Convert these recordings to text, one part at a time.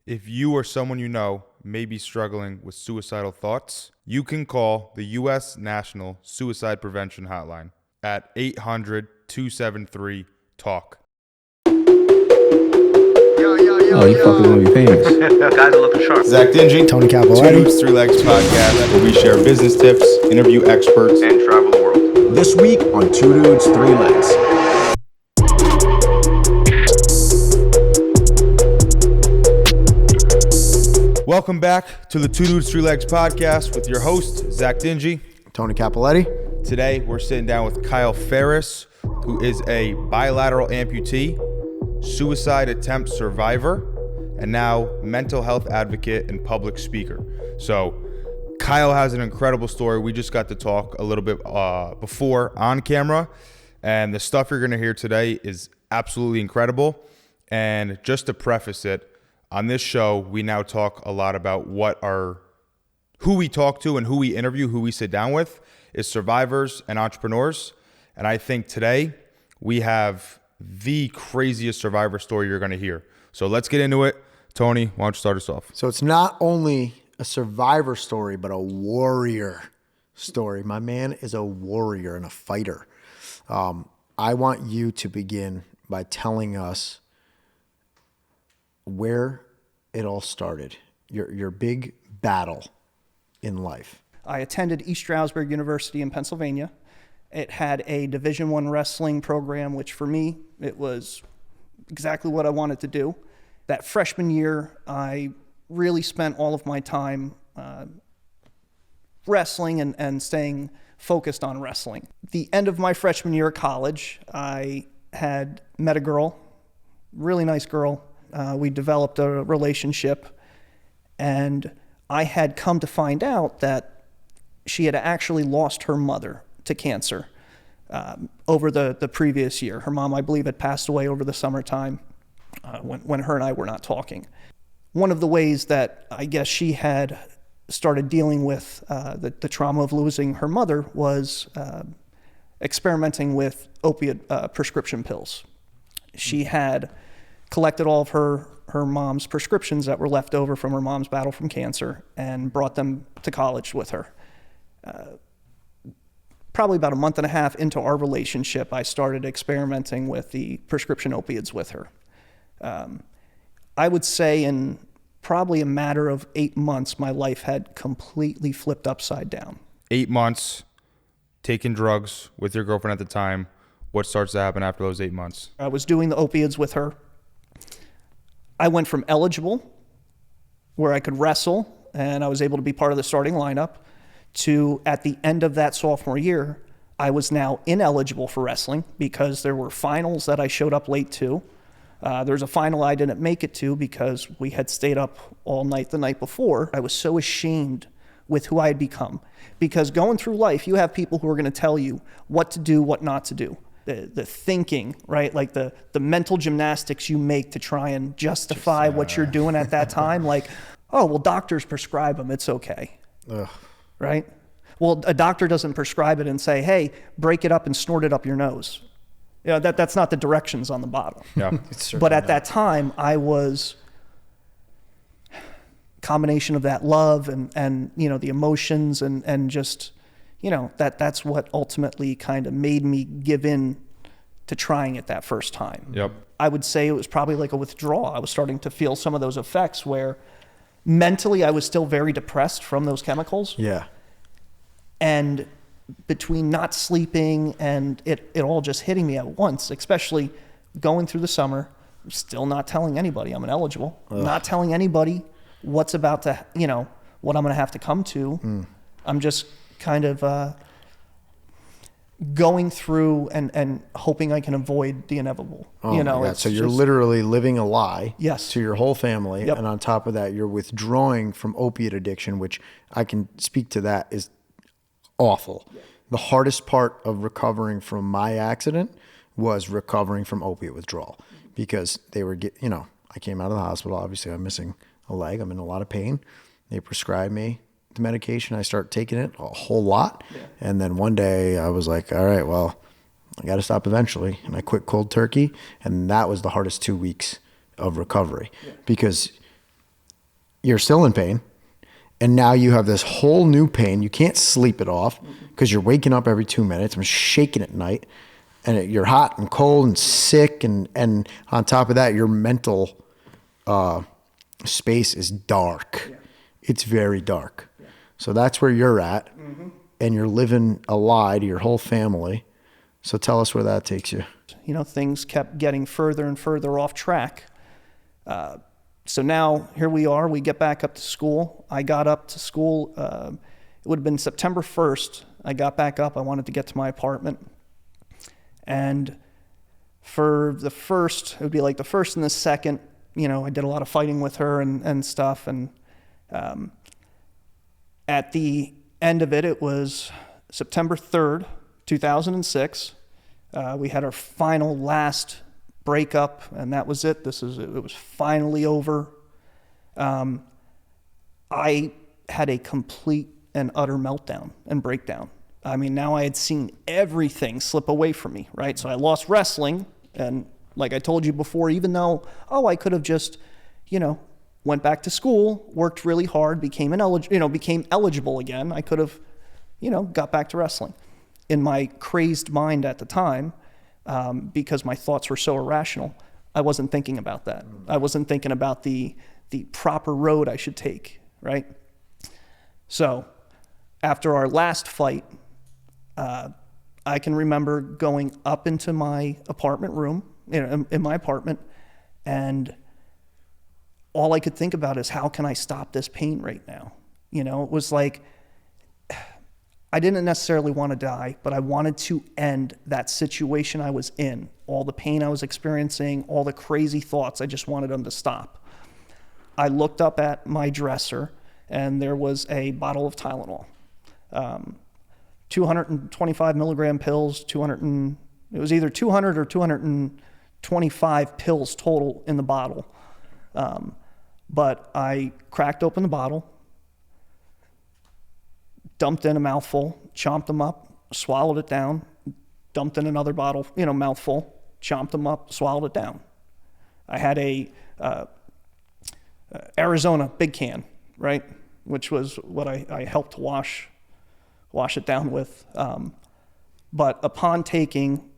If you or someone you know may be struggling with suicidal thoughts, you can call the U.S. National Suicide Prevention Hotline at 800-273-TALK. Oh, you fucking want to be famous. Guys are looking sharp. Zach Dingee, Tony Two Cappelletti. Dudes, Three Legs podcast, where we share business tips, interview experts, And travel the world. This week on Two Dudes, Three Legs. Welcome back to the Two Dudes, Three Legs podcast with your host, Zach Dingee. Tony Cappelletti. Today, we're sitting down with Kyle Ferris, who is a bilateral amputee, suicide attempt survivor, and now mental health advocate and public speaker. So Kyle has an incredible story. We just got to talk a little bit before on camera, and the stuff you're going to hear today is absolutely incredible. And just to preface it, on this show, we now talk a lot about who we talk to and who we interview, who we sit down with is survivors and entrepreneurs. And I think today we have the craziest survivor story you're going to hear. So let's get into it. Tony, why don't you start us off? So it's not only a survivor story, but a warrior story. My man is a warrior and a fighter. I want you to begin by telling us where it all started, your big battle in life. I attended East Stroudsburg University in Pennsylvania. It had a Division I wrestling program, which for me, it was exactly what I wanted to do. That freshman year, I really spent all of my time wrestling and staying focused on wrestling. The end of my freshman year of college, I had met a girl, really nice girl. We developed a relationship, and I had come to find out that she had actually lost her mother to cancer over the previous year. Her mom, I believe, had passed away over the summertime when her and I were not talking. One of the ways that I guess she had started dealing with the trauma of losing her mother was experimenting with opiate prescription pills. She had collected all of her mom's prescriptions that were left over from her mom's battle from cancer and brought them to college with her. Probably about a month and a half into our relationship, I started experimenting with the prescription opiates with her. I would say in probably a matter of 8 months, my life had completely flipped upside down. 8 months taking drugs with your girlfriend at the time. What starts to happen after those 8 months? I was doing the opiates with her. I went from eligible, where I could wrestle, and I was able to be part of the starting lineup, to at the end of that sophomore year, I was now ineligible for wrestling because there were finals that I showed up late to. There's a final I didn't make it to because we had stayed up all night the night before. I was so ashamed with who I had become, because going through life, you have people who are going to tell you what to do, what not to do. The thinking, right? Like the mental gymnastics you make to try and justify what you're doing at that time. Like, oh, well, doctors prescribe them. It's okay. Ugh. Right? Well, a doctor doesn't prescribe it and say, hey, break it up and snort it up your nose. You know, that's not the directions on the bottle. Yeah. But at that time, I was combination of that love and you know, the emotions and just, you know, that's what ultimately kind of made me give in to trying it that first time. Yep. I would say it was probably like a withdrawal. I was starting to feel some of those effects where mentally I was still very depressed from those chemicals. Yeah. And between not sleeping and it all just hitting me at once, especially going through the summer, still not telling anybody I'm ineligible, not telling anybody what's about to, you know, what I'm going to have to come to. I'm just kind of going through and hoping I can avoid the inevitable. Oh, you know, my God. So you're literally living a lie Yes. to your whole family. Yep. And on top of that, you're withdrawing from opiate addiction, which I can speak to that is awful. Yeah. The hardest part of recovering from my accident was recovering from opiate withdrawal, because they were I came out of the hospital. Obviously, I'm missing a leg. I'm in a lot of pain. They prescribed me the medication. I start taking it a whole lot. Yeah. And then one day I was like, all right, well, I got to stop eventually. And I quit cold turkey. And that was the hardest 2 weeks of recovery, because you're still in pain. And now you have this whole new pain. You can't sleep it off because you're waking up every 2 minutes. I'm shaking at night. And you're hot and cold and sick. And on top of that, your mental space is dark. Yeah. It's very dark. Yeah. So that's where you're at. Mm-hmm. And you're living a lie to your whole family. So tell us where that takes you. You know, things kept getting further and further off track. So now here we are. We get back up to school. I got up to school. It would have been September 1st. I got back up. I wanted to get to my apartment. And for the first, it would be like the first and the second, you know, I did a lot of fighting with her and stuff. And at the end of it, it was September 3rd, 2006. We had our final last breakup, and that was it. It was finally over. I had a complete and utter meltdown and breakdown. I mean, now I had seen everything slip away from me, right? So I lost wrestling, and like I told you before, even though, I could have just, you know, went back to school, worked really hard, became eligible again. I could have, you know, got back to wrestling. In my crazed mind at the time, because my thoughts were so irrational, I wasn't thinking about that. I wasn't thinking about the proper road I should take, right? So after our last fight, I can remember going up into my apartment room, you know, in my apartment, and all I could think about is, how can I stop this pain right now? You know, it was like, I didn't necessarily want to die, but I wanted to end that situation I was in. All the pain I was experiencing, all the crazy thoughts, I just wanted them to stop. I looked up at my dresser, and there was a bottle of Tylenol. 225 milligram pills, it was either 200 or 225 pills total in the bottle. But I cracked open the bottle, dumped in a mouthful, chomped them up, swallowed it down, dumped in another bottle, you know, mouthful, chomped them up, swallowed it down. I had a Arizona big can, right, which was what I helped wash it down with. But upon taking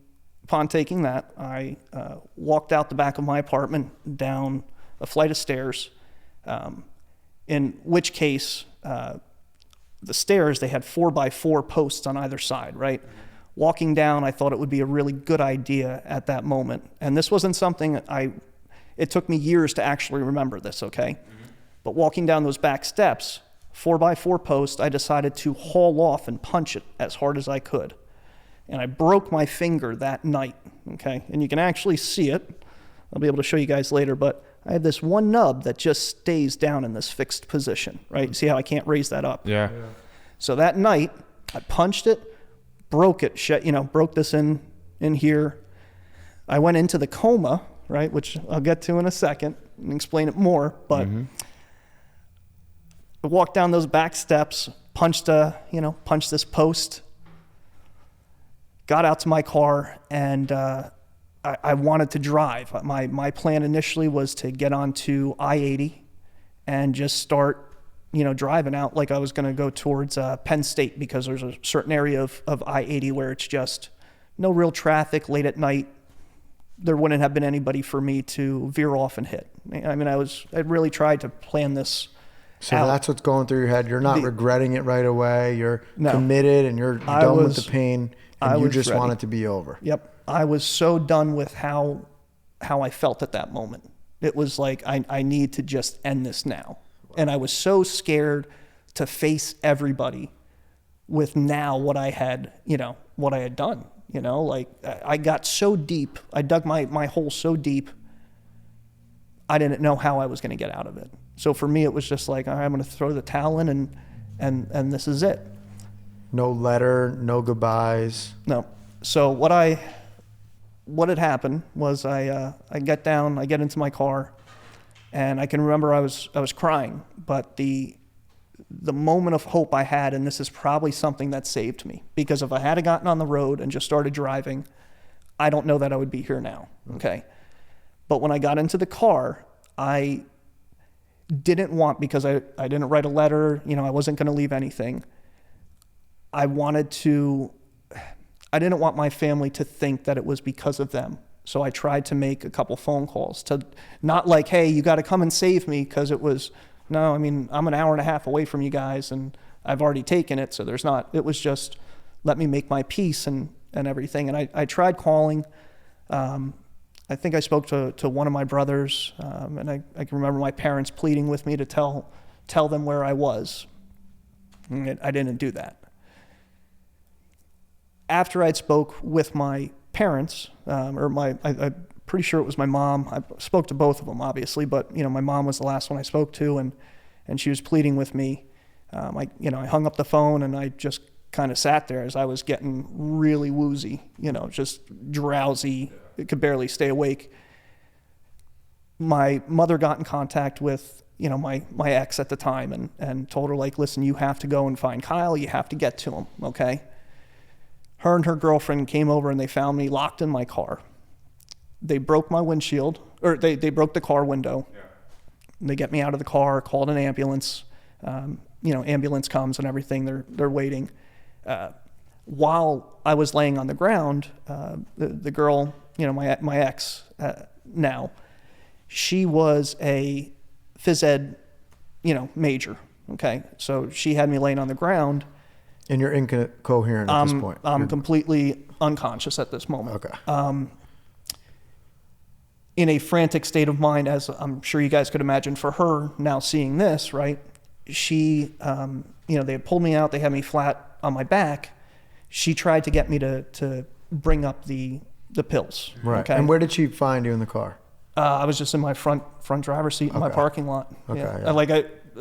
that, I walked out the back of my apartment, down a flight of stairs, in which case the stairs, they had 4x4 posts on either side, right? Walking down, I thought it would be a really good idea at that moment. And this wasn't something it took me years to actually remember this, okay? Mm-hmm. But walking down those back steps, 4x4 post, I decided to haul off and punch it as hard as I could. And I broke my finger that night, okay? And you can actually see it. I'll be able to show you guys later, but I have this one nub that just stays down in this fixed position, right? See how I can't raise that up? Yeah. So that night, I punched it, broke it, broke this in here. I went into the coma, right, which I'll get to in a second and explain it more, but I walked down those back steps, punched this post, got out to my car, and I wanted to drive. My plan initially was to get onto I-80 and just start, driving out like I was going to go towards Penn State, because there's a certain area of I-80 where it's just no real traffic late at night. There wouldn't have been anybody for me to veer off and hit. I mean, I really tried to plan this So out. that's what's going through your head. You're not regretting it right away. You're committed, and you're done with the pain, and you just want it to be over. Yep. I was so done with how I felt at that moment. It was like, I need to just end this now. Wow. And I was so scared to face everybody with now what I had done. I got so deep. I dug my hole so deep, I didn't know how I was going to get out of it. So for me, it was just like, all right, I'm going to throw the towel in, and this is it. No letter, no goodbyes. No. So what had happened was I get down, I get into my car, and I can remember I was crying, but the moment of hope I had, and this is probably something that saved me, because if I had gotten on the road and just started driving, I don't know that I would be here now, okay? But when I got into the car, didn't want, because I didn't write a letter, I wasn't going to leave anything. I didn't want my family to think that it was because of them. So I tried to make a couple phone calls to not like, hey, you got to come and save me, because it was, no, I'm an hour and a half away from you guys and I've already taken it. So it was just, let me make my peace and everything. And I tried calling. I think I spoke to one of my brothers, and I can remember my parents pleading with me to tell them where I was. I didn't do that. After I'd spoke with my parents, I'm pretty sure it was my mom. I spoke to both of them, obviously, but my mom was the last one I spoke to, and she was pleading with me. I hung up the phone and I just kind of sat there as I was getting really woozy, just drowsy. I could barely stay awake. My mother got in contact with, my ex at the time and told her, like, listen, you have to go and find Kyle. You have to get to him, okay? Her and her girlfriend came over and they found me locked in my car. They broke my windshield, or they broke the car window. Yeah. They get me out of the car, called an ambulance. Ambulance comes and everything. They're waiting. While I was laying on the ground, the girl, my ex now, she was a phys ed, major. Okay, so she had me laying on the ground. And you're incoherent at this point. I'm completely unconscious at this moment. Okay. In a frantic state of mind, as I'm sure you guys could imagine for her now seeing this, right? She, they had pulled me out. They had me flat on my back. She tried to get me to bring up the pills. Right. Okay? And where did she find you in the car? I was just in my front driver's seat in my parking lot. Okay. Yeah. Yeah.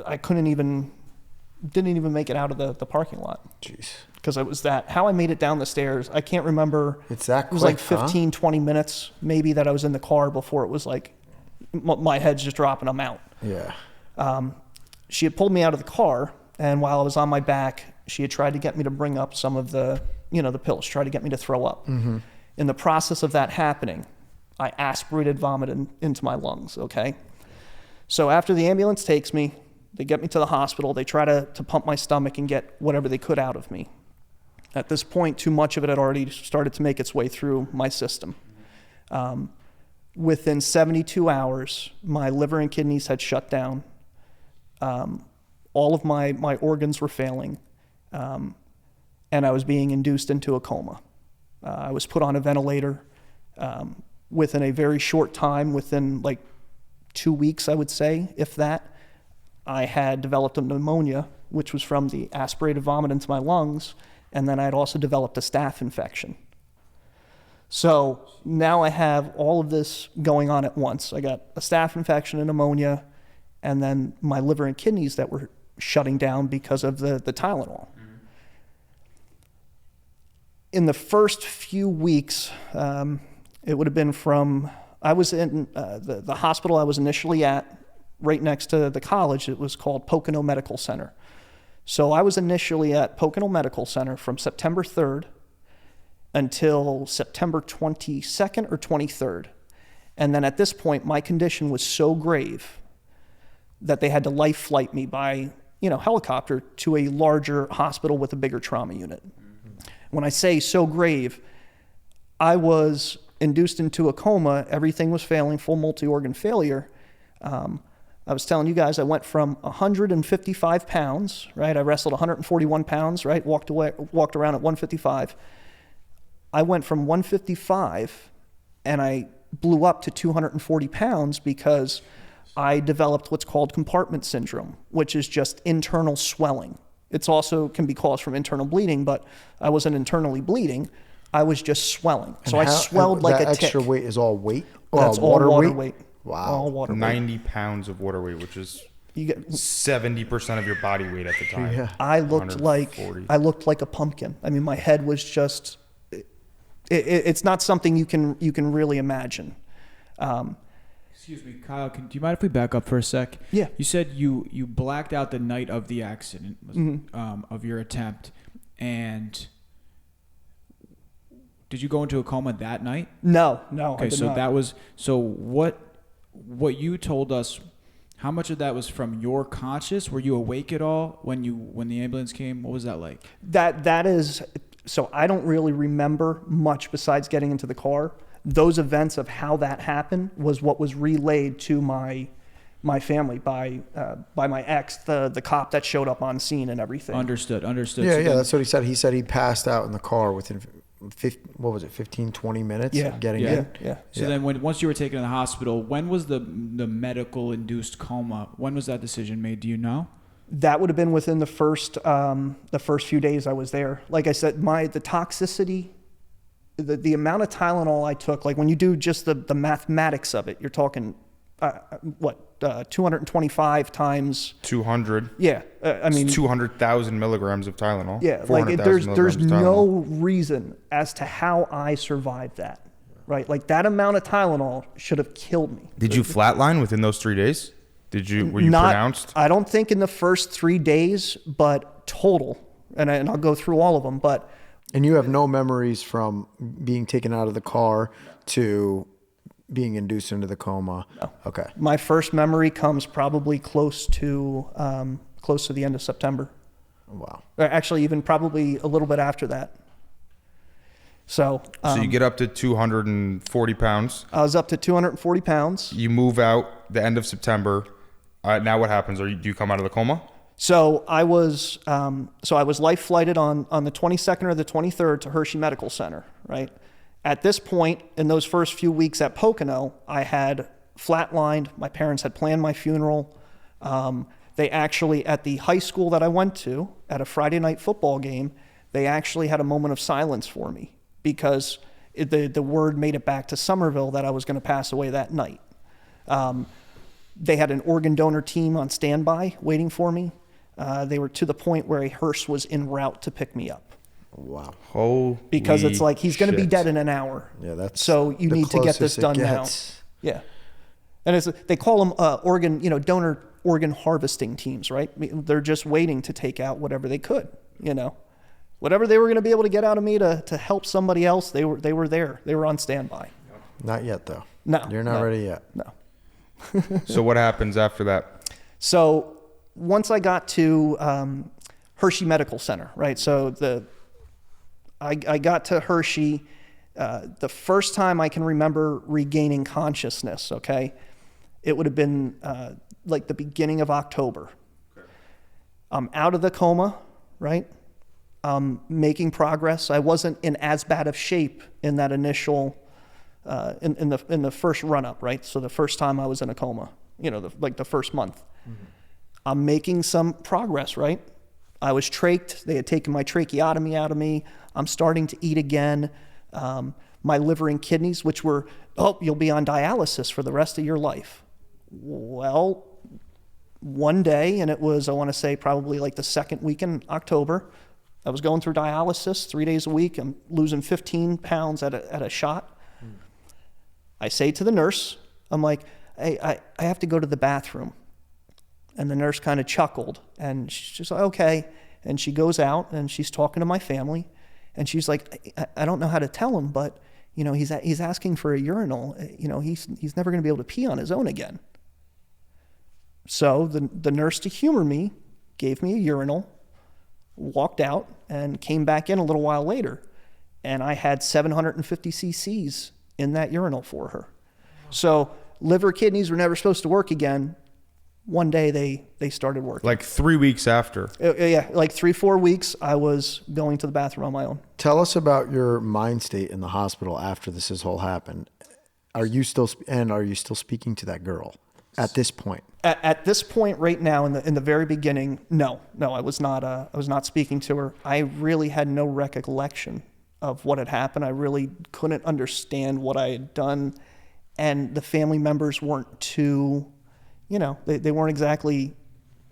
I didn't even make it out of the parking lot. Jeez. Because it was how I made it down the stairs. I can't remember. It's that quick, it was like 15, 20 minutes maybe that I was in the car before it was like my head's just dropping, I'm out. Yeah. She had pulled me out of the car, and while I was on my back, she had tried to get me to bring up some of the pills, tried to get me to throw up. Mm-hmm. In the process of that happening, I aspirated vomit into my lungs, okay? So after the ambulance takes me, they get me to the hospital. They try to pump my stomach and get whatever they could out of me. At this point, too much of it had already started to make its way through my system. Within 72 hours, my liver and kidneys had shut down. All of my organs were failing, and I was being induced into a coma. I was put on a ventilator within a very short time, within like 2 weeks, I would say, if that. I had developed a pneumonia, which was from the aspirated vomit into my lungs, and then I had also developed a staph infection. So now I have all of this going on at once. I got a staph infection and pneumonia, and then my liver and kidneys that were shutting down because of the Tylenol. Mm-hmm. In the first few weeks, it would have been I was in the hospital I was initially at, right next to the college. It was called Pocono Medical Center. So I was initially at Pocono Medical Center from September 3rd until September 22nd or 23rd. And then at this point, my condition was so grave that they had to life flight me by, helicopter to a larger hospital with a bigger trauma unit. Mm-hmm. When I say so grave, I was induced into a coma. Everything was failing, full multi-organ failure. I was telling you guys, I went from 155 pounds, right? I wrestled 141 pounds, right? Walked around at 155. I went from 155 and I blew up to 240 pounds because I developed what's called compartment syndrome, which is just internal swelling. It's also can be caused from internal bleeding, but I wasn't internally bleeding. I was just swelling. So I swelled like a tick. That extra weight is all weight? That's all water weight. Wow. All water weight. 90 pounds of water weight, which is 70% of your body weight at the time. Yeah. I looked like a pumpkin. I mean, my head was just. It's not something you can really imagine. Excuse me, Kyle. Do you mind if we back up for a sec? Yeah. You said you blacked out the night of the accident, of your attempt, and did you go into a coma that night? No. Okay, I did so not. that was what you told us How much of that was from your conscious? Were you awake at all when the ambulance came? What was that like? That is, so I don't really remember much besides getting into the car. Those events of how that happened was what was relayed to my family by my ex, the cop that showed up on scene and everything. Understood. Yeah, So yeah, then- that's what he said. He said he passed out in the car within 15, 20 minutes of getting in. Yeah. So then once you were taken to the hospital, when was the medical induced coma? When was that decision made? Do you know? That would have been within the first few days I was there. Like I said, the toxicity, the amount of Tylenol I took, like when you do just the mathematics of it, you're talking 225 times 200. Yeah, I mean 200,000 milligrams of Tylenol. Yeah, like 400,000 there's milligrams of no Tylenol. reason as to how I survived that. Right, like that amount of Tylenol should have killed me. Did you flatline within those 3 days? Were you pronounced? I don't think in the first 3 days, but total, and I'll go through all of them. But And you have no memories from being taken out of the car to being induced into the coma? No. Okay. my first memory comes probably close to the end of September. Wow. Or actually, even probably a little bit after that. So So you get up to 240 pounds. I was up to 240 pounds. You move out the end of September. Now what happens? Do you come out of the coma? So I was life flighted on the 22nd or the 23rd to Hershey Medical Center, right? At this point, in those first few weeks at Pocono, I had flatlined. My parents had planned my funeral. They actually, at the high school that I went to, at a Friday night football game, they actually had a moment of silence for me because the word made it back to Somerville that I was going to pass away that night. They had an organ donor team on standby waiting for me. They were to the point where a hearse was en route to pick me up. Wow. Holy Because it's like, he's going to be shit. dead in an hour. Yeah, that's so you the need to get this closest it done now. gets. Yeah. And they call them donor organ harvesting teams, right? I mean, they're just waiting to take out whatever they could, whatever they were going to be able to get out of me to help somebody else. They were there. They were on standby. Not yet, though. No, You're not ready yet. No. So what happens after that? So once I got to Hershey Medical Center, right? So I got to Hershey. The first time I can remember regaining consciousness, okay, it would have been like the beginning of October. Okay. I'm out of the coma, right? I'm making progress. I wasn't in as bad of shape in that initial, in the first run up, right? So the first time I was in a coma, the first month. Mm-hmm. I'm making some progress, right? I was trached. They had taken my tracheotomy out of me. I'm starting to eat again. My liver and kidneys, which were, you'll be on dialysis for the rest of your life. Well, one day, and it was, I want to say probably like the second week in October, I was going through dialysis 3 days a week. I'm losing 15 pounds at a shot. I say to the nurse, I'm like, hey, I have to go to the bathroom. And the nurse kind of chuckled, and she's just like, okay. And she goes out, and she's talking to my family, and she's like, I don't know how to tell him, but he's asking for a urinal. He's never going to be able to pee on his own again. So the nurse, to humor me, gave me a urinal, walked out, and came back in a little while later, and I had 750 cc's in that urinal for her. So liver, kidneys were never supposed to work again. One day they started working. Like 3 weeks after. Yeah, like 3-4 weeks I was going to the bathroom on my own. Tell us about your mind state in the hospital after this whole happened. Are you still speaking to that girl at this point? At this point right now in the very beginning, no, I was not speaking to her. I really had no recollection of what had happened. I really couldn't understand what I had done, and the family members weren't too, they weren't exactly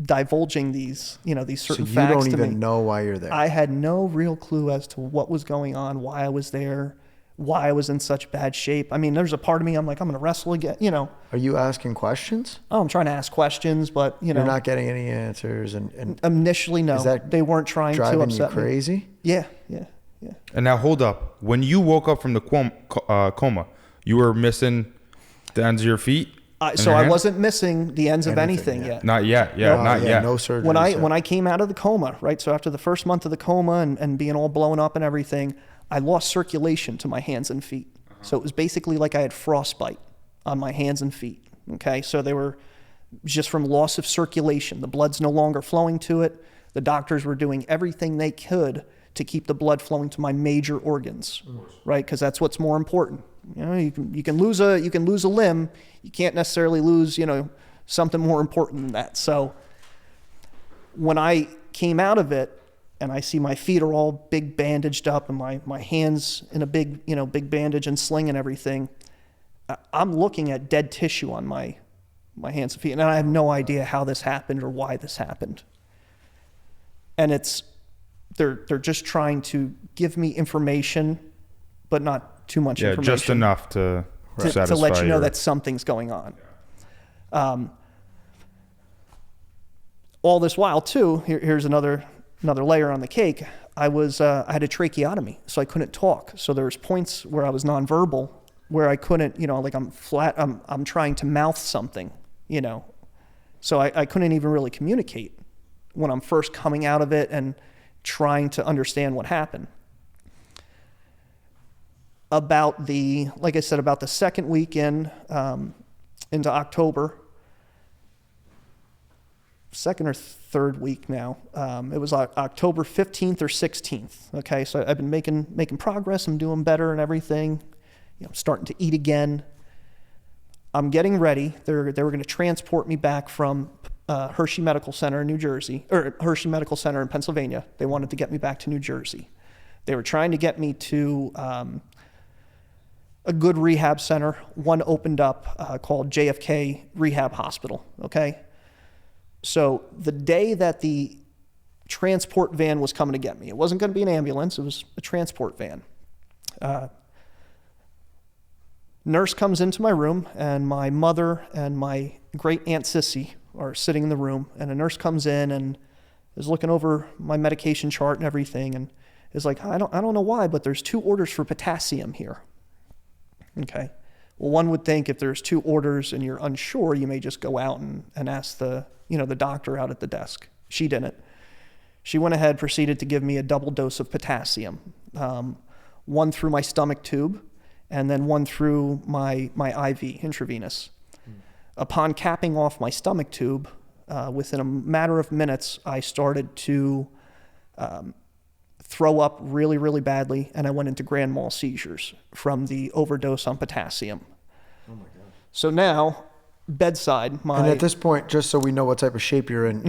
divulging these certain facts to me. So you don't even know why you're there? I had no real clue as to what was going on, why I was there, why I was in such bad shape. I mean, there's a part of me, I'm like, I'm going to wrestle again, Are you asking questions? Oh, I'm trying to ask questions, but, You're not getting any answers. And initially, no. Is that they weren't trying to upset driving you crazy? me. Yeah. And now hold up. When you woke up from the coma, you were missing the ends of your feet? So your I hand? wasn't missing the ends of anything yeah. yet. Not yet. Yeah, not yet. No surgery. When I came out of the coma, right? So after the first month of the coma and being all blown up and everything, I lost circulation to my hands and feet. So it was basically like I had frostbite on my hands and feet. Okay, so they were just from loss of circulation. The blood's no longer flowing to it. The doctors were doing everything they could to keep the blood flowing to my major organs, right? Because that's what's more important. You know, you can lose a limb. You can't necessarily lose, something more important than that. So when I came out of it and I see my feet are all big bandaged up and my hands in a big bandage and sling and everything, I'm looking at dead tissue on my hands and feet, and I have no idea how this happened or why this happened. And they're just trying to give me information, but not too much information. Just enough to satisfy let you know your- that something's going on. All this while too, here's another layer on the cake. I had a tracheotomy, so I couldn't talk. So there was points where I was nonverbal, where I couldn't, like I'm flat. I'm trying to mouth something, So I couldn't even really communicate when I'm first coming out of it and trying to understand what happened. About the second weekend into October, second or third week now. It was October 15th or 16th. Okay, so I've been making progress. I'm doing better and everything. I'm starting to eat again. I'm getting ready. They were going to transport me back from Hershey Medical Center in New Jersey, or Hershey Medical Center in Pennsylvania. They wanted to get me back to New Jersey. They were trying to get me to a good rehab center. One opened up called JFK Rehab Hospital. Okay. So the day that the transport van was coming to get me, it wasn't going to be an ambulance. It was a transport van. Nurse comes into my room, and my mother and my great aunt Sissy are sitting in the room, and a nurse comes in and is looking over my medication chart and everything, and is like, I don't know why, but there's 2 orders for potassium here. Okay. Well, one would think if there's 2 orders and you're unsure, you may just go out and ask the doctor out at the desk. She didn't. She went ahead, proceeded to give me a double dose of potassium, one through my stomach tube, and then one through my IV, intravenous. Upon capping off my stomach tube, within a matter of minutes, I started to throw up really, really badly, and I went into grand mal seizures from the overdose on potassium. Oh my God. So now, bedside, And at this point, just so we know what type of shape you're in,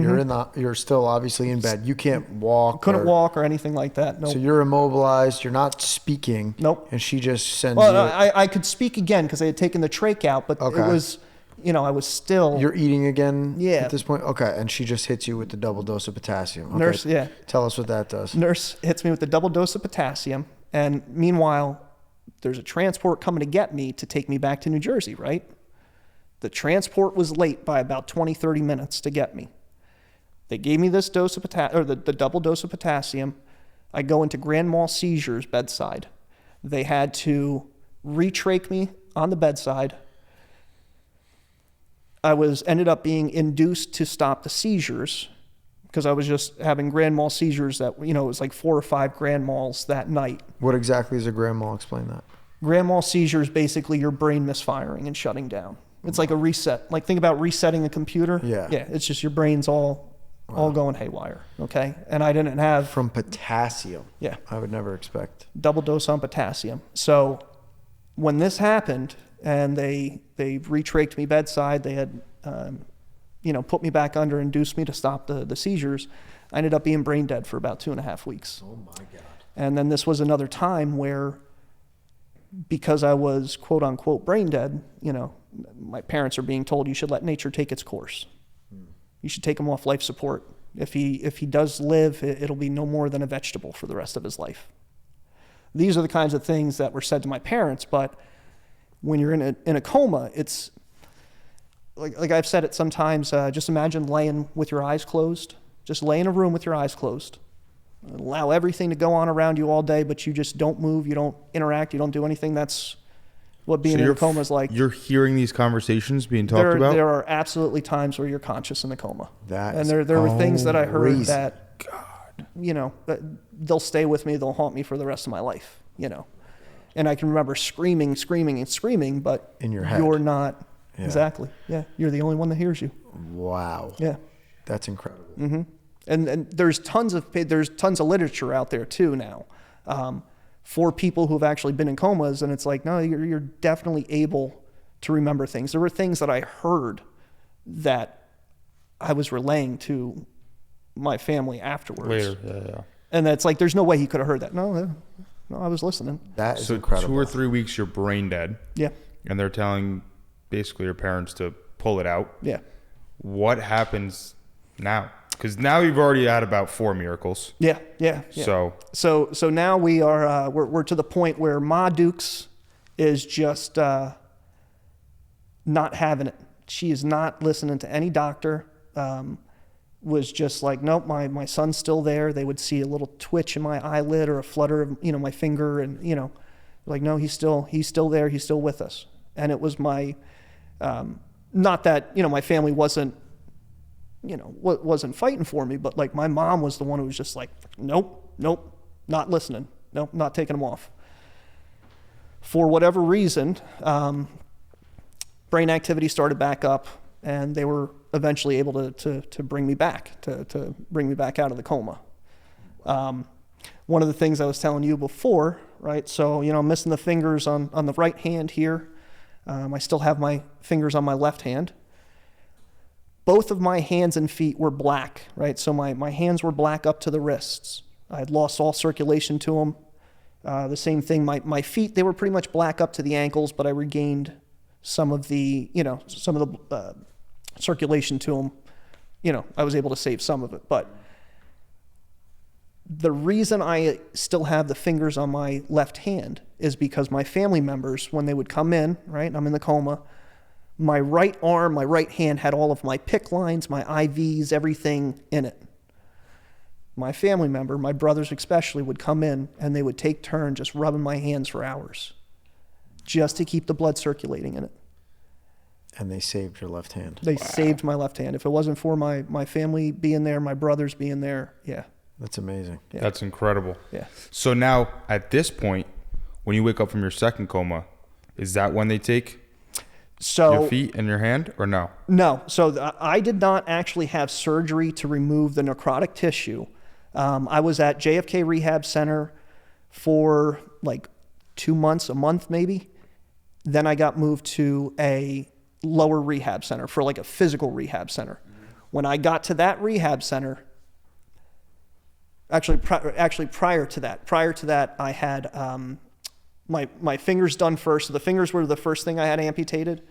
you're still obviously in bed. You can't walk. Couldn't walk or anything like that. Nope. So you're immobilized. You're not speaking. Nope. And she just sends Well, you. I could speak again because I had taken the trach out, but Okay. it was, I was still. You're eating again. Yeah. At this point, okay. And she just hits you with the double dose of potassium. Okay. Nurse, yeah. Tell us what that does. Nurse hits me with the double dose of potassium, and meanwhile, there's a transport coming to get me to take me back to New Jersey, right? The transport was late by about 20, 30 minutes to get me. They gave me this dose of the double dose of potassium. I go into grand mal seizures bedside. They had to retrach me on the bedside. I ended up being induced to stop the seizures because I was just having grand mal seizures that, it was like 4 or 5 grand mals that night. What exactly is a grand mal? Explain that. Grand mal seizures, basically your brain misfiring and shutting down. It's like a reset. Like think about resetting a computer. Yeah. Yeah. It's just your brain's all going haywire. Okay. And I didn't have From potassium. Yeah. I would never expect. double dose on potassium. So when this happened and they retrached me bedside, they had, put me back under, induced me to stop the seizures. I ended up being brain dead for about 2.5 weeks. Oh my God. And then this was another time where, because I was quote unquote brain dead, my parents are being told you should let nature take its course. You should take him off life support. If he does live, it'll be no more than a vegetable for the rest of his life. These are the kinds of things that were said to my parents, but when you're in a coma, it's like I've said it sometimes, just imagine laying with your eyes closed. Just lay in a room with your eyes closed. Allow everything to go on around you all day, but you just don't move, you don't interact, you don't do anything. That's what being in a coma is like. You're hearing these conversations being talked about? There are absolutely times where you're conscious in the coma. That there were things that I heard crazy. that, that they'll stay with me. They'll haunt me for the rest of my life, And I can remember screaming, but in your head. You're not. Yeah. Exactly. Yeah. You're the only one that hears you. Wow. Yeah. That's incredible. Mm-hmm. And there's tons of literature out there too now, for people who've actually been in comas, and it's like, no, you're definitely able to remember things. There were things that I heard that I was relaying to my family afterwards. Later, yeah. And that's like, there's no way he could have heard that. No, I was listening. That is so incredible. 2 or 3 weeks, you're brain dead. Yeah. And they're telling basically your parents to pull it out. Yeah. What happens now? Because now you've already had about 4 miracles. Yeah. So now we are we're to the point where Ma Dukes is just not having it. She is not listening to any doctor. Was just like, nope, my son's still there. They would see a little twitch in my eyelid or a flutter of my finger, and like, no, he's still there. He's still with us. And it was my not that my family wasn't fighting for me, but like my mom was the one who was just like, nope, not listening. Nope, not taking him off. For whatever reason, brain activity started back up, and they were eventually able to bring me back, to bring me back out of the coma. One of the things I was telling you before, right? So, I'm missing the fingers on the right hand here. I still have my fingers on my left hand. Both of my hands and feet were black, right? So my hands were black up to the wrists. I had lost all circulation to them. The same thing, my feet, they were pretty much black up to the ankles, but I regained some of the circulation to them. I was able to save some of it. But the reason I still have the fingers on my left hand is because my family members, when they would come in, right, I'm in the coma, my right arm, my right hand had all of my PICC lines, my IVs, everything in it. My family member, my brothers especially, would come in and they would take turns just rubbing my hands for hours just to keep the blood circulating in it. And they saved your left hand. They saved my left hand. If it wasn't for my family being there, my brothers being there, yeah. That's amazing. Yeah. That's incredible. Yeah. So now, at this point, when you wake up from your second coma, is that when they take your feet and your hand, or no? No. So I did not actually have surgery to remove the necrotic tissue. I was at JFK Rehab Center for like 2 months, a month maybe. Then I got moved to a lower rehab center for like a physical rehab center. When I got to that rehab center, actually prior to that, I had my fingers done first. So the fingers were the first thing I had amputated.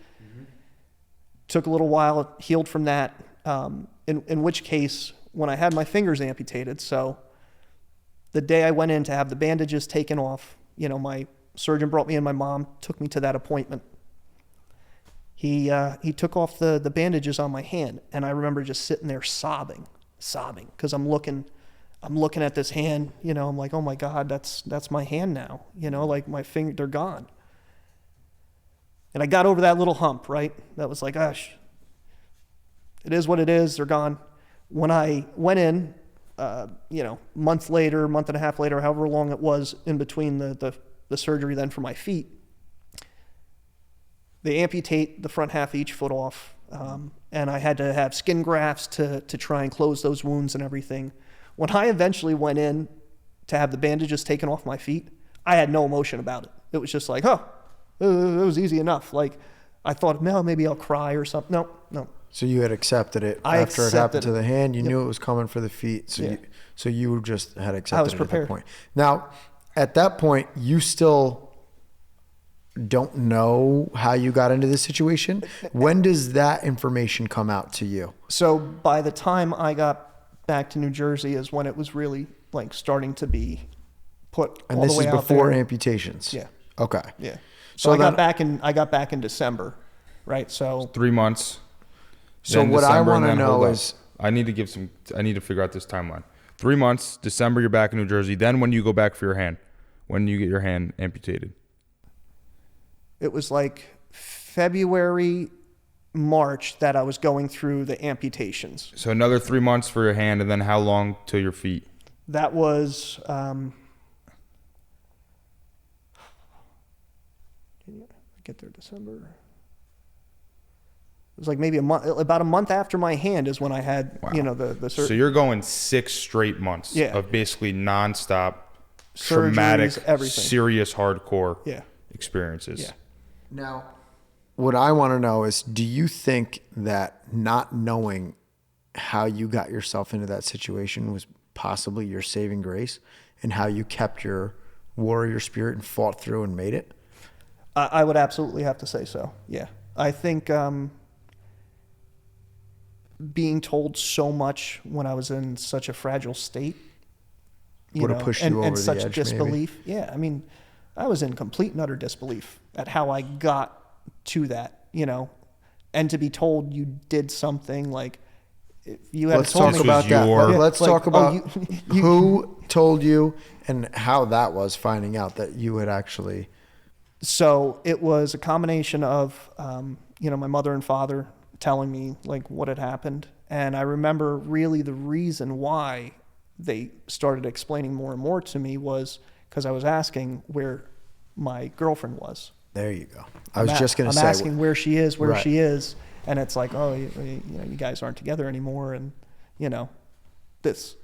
Took a little while, it healed from that. In which case, when I had my fingers amputated, so the day I went in to have the bandages taken off, my surgeon brought me in, my mom took me to that appointment. He took off the bandages on my hand, and I remember just sitting there sobbing, because I'm looking at this hand, I'm like, oh my God, that's my hand now, like my finger, they're gone. And I got over that little hump, right? That was like, gosh, it is what it is, they're gone. When I went in, month and a half later, however long it was in between the surgery then for my feet, they amputate the front half of each foot off. And I had to have skin grafts to try and close those wounds and everything. When I eventually went in to have the bandages taken off my feet, I had no emotion about it. It was just like, it was easy enough. Like, I thought, no, maybe I'll cry or something. No. So you had accepted it after it happened to the hand. You knew it was coming for the feet. So you just had accepted I was prepared. At that point. Now, at that point, you still don't know how you got into this situation. When does that information come out to you? So by the time I got back to New Jersey is when it was really like starting to be put and all the this way is out before there. amputations. Yeah. Okay. Yeah. So I got back in December, right? So 3 months. So then what I December, want to and then know hold up. is I need to figure out this timeline. 3 months, December, you're back in New Jersey. Then when you go back for your hand, when you get your hand amputated? It was like February, March that I was going through the amputations. So another 3 months for your hand, and then how long to your feet? That was get there December. It was like maybe about a month after my hand is when I had, Wow. the surgery. So you're going 6 straight months Yeah. of basically nonstop, Surgeries, traumatic, everything. serious, hardcore Yeah. experiences. Yeah. Now, what I want to know is, do you think that not knowing how you got yourself into that situation was possibly your saving grace, and how you kept your warrior spirit and fought through and made it? I would absolutely have to say so. Yeah. I think being told so much when I was in such a fragile state, Would have pushed you over and the such edge, disbelief. Yeah. I mean, I was in complete and utter disbelief at how I got to that, and to be told you did something like, if you had Let's told talk me about that. your- Let's like, talk about you- who told you and how that was, finding out that you had actually. So it was a combination of, my mother and father telling me like what had happened. And I remember really the reason why they started explaining more and more to me was because I was asking where my girlfriend was. There you go. I was just going to say. I'm asking where she is, Right. she is. And it's like, oh, you guys aren't together anymore. And, this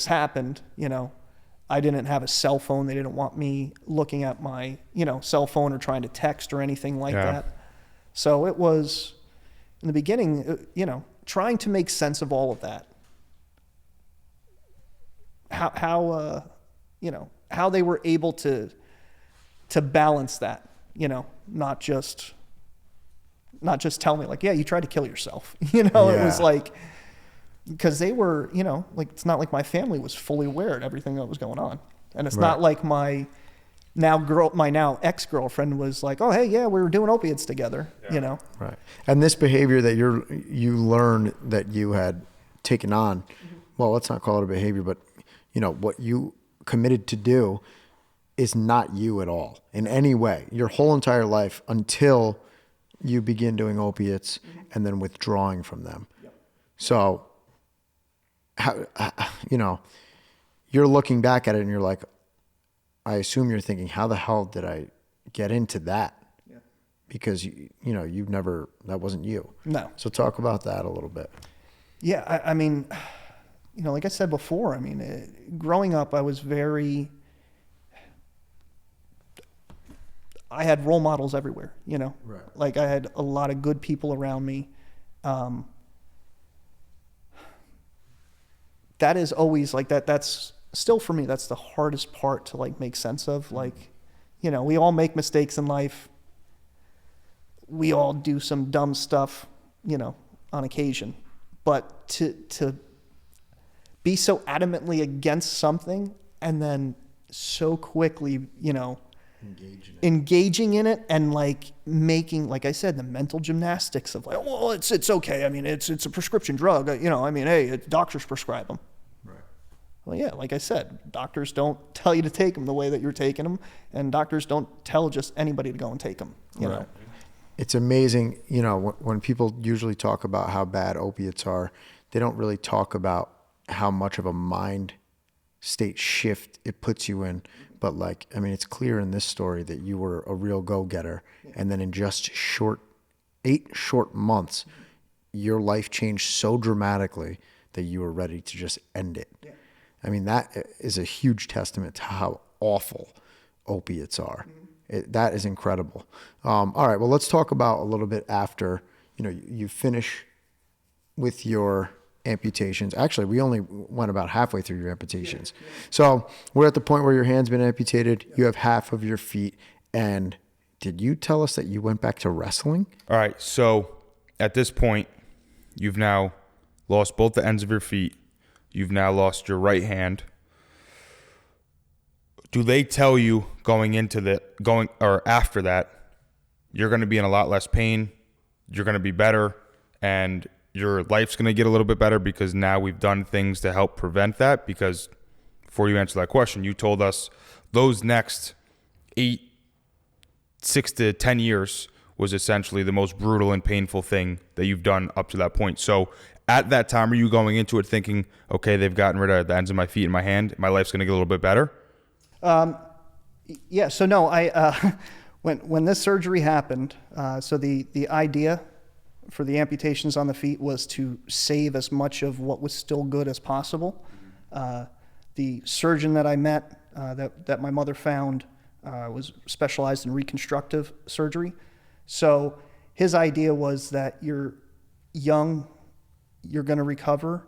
happened, I didn't have a cell phone. They didn't want me looking at my, cell phone or trying to text or anything like that. So it was, in the beginning, trying to make sense of all of that. How they were able to balance that, not just tell me like, yeah, you tried to kill yourself. It was like, because they were, like, it's not like my family was fully aware of everything that was going on. And it's not like my now ex-girlfriend was like, oh, hey, yeah, we were doing opiates together, Right. And this behavior that you learned that you had taken on, well, let's not call it a behavior, but what you committed to do is not you at all in any way, your whole entire life, until you begin doing opiates and then withdrawing from them. So, you're looking back at it and you're like, I assume you're thinking, how the hell did I get into that? Yeah. Because you've never, that wasn't you. No. So talk about that a little bit. Yeah. I mean, like I said before, growing up, I had role models everywhere, Right. Like I had a lot of good people around me. That is always like that. That's still for me, that's the hardest part to like make sense of. Like, we all make mistakes in life. We all do some dumb stuff, on occasion, but to be so adamantly against something and then so quickly, engaging in it and like making, like I said, the mental gymnastics of like, well, it's okay. It's a prescription drug. Hey, doctors prescribe them. Right. Well, yeah, like I said, doctors don't tell you to take them the way that you're taking them, and doctors don't tell just anybody to go and take them. You know. It's amazing, when people usually talk about how bad opiates are, they don't really talk about how much of a mind state shift it puts you in. But it's clear in this story that you were a real go-getter. And then in just 8 short months, your life changed so dramatically that you were ready to just end it. Yeah. That is a huge testament to how awful opiates are. That is incredible. All right, well, let's talk about a little bit after, you finish with your amputations. Actually, we only went about halfway through your amputations. Yeah. So we're at the point where your hand's been amputated. Yeah. You have half of your feet. And did you tell us that you went back to wrestling? All right. So at this point, you've now lost both the ends of your feet. You've now lost your right hand. Do they tell you after that, you're going to be in a lot less pain, you're going to be better, and your life's going to get a little bit better because now we've done things to help prevent that? Because before you answer that question, you told us those next 8 6 to 10 years was essentially the most brutal and painful thing that you've done up to that point. So at that time, are you going into it thinking, okay, they've gotten rid of the ends of my feet and my hand, my life's going to get a little bit better? Yeah. So no, when this surgery happened, so the idea for the amputations on the feet was to save as much of what was still good as possible. The surgeon that I met, that my mother found, was specialized in reconstructive surgery. So his idea was that you're young, you're going to recover.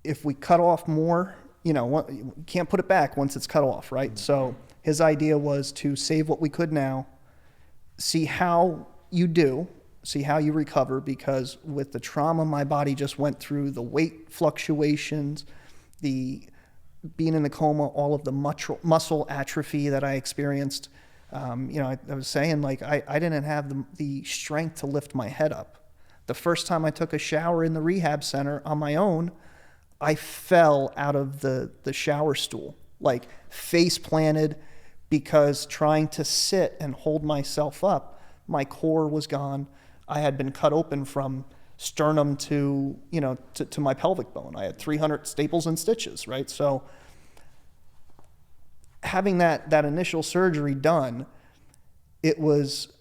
If we cut off more, you can't put it back once it's cut off, right? So his idea was to save what we could now, see how you do, see how you recover, because with the trauma my body just went through, the weight fluctuations, the being in the coma, all of the muscle atrophy that I experienced, I was saying, like, I didn't have the strength to lift my head up. The first time I took a shower in the rehab center on my own, I fell out of the shower stool, like face planted, because trying to sit and hold myself up, my core was gone. I had been cut open from sternum to my pelvic bone. I had 300 staples and stitches, right? So having that initial surgery done, it was,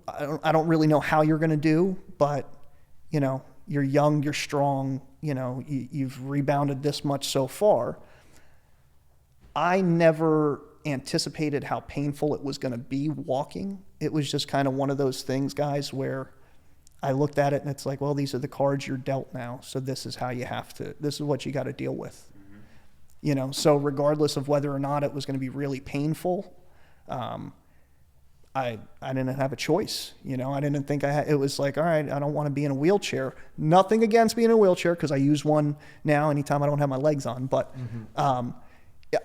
I don't really know how you're going to do, but you're young, you're strong, you've rebounded this much so far. I never anticipated how painful it was going to be walking. It was just kind of one of those things, guys, where I looked at it and it's like, well, these are the cards you're dealt now. So this is how you have to, this is what you got to deal with. So regardless of whether or not it was going to be really painful, I didn't have a choice. I didn't think it was like, all right, I don't want to be in a wheelchair. Nothing against being in a wheelchair, because I use one now anytime I don't have my legs on. But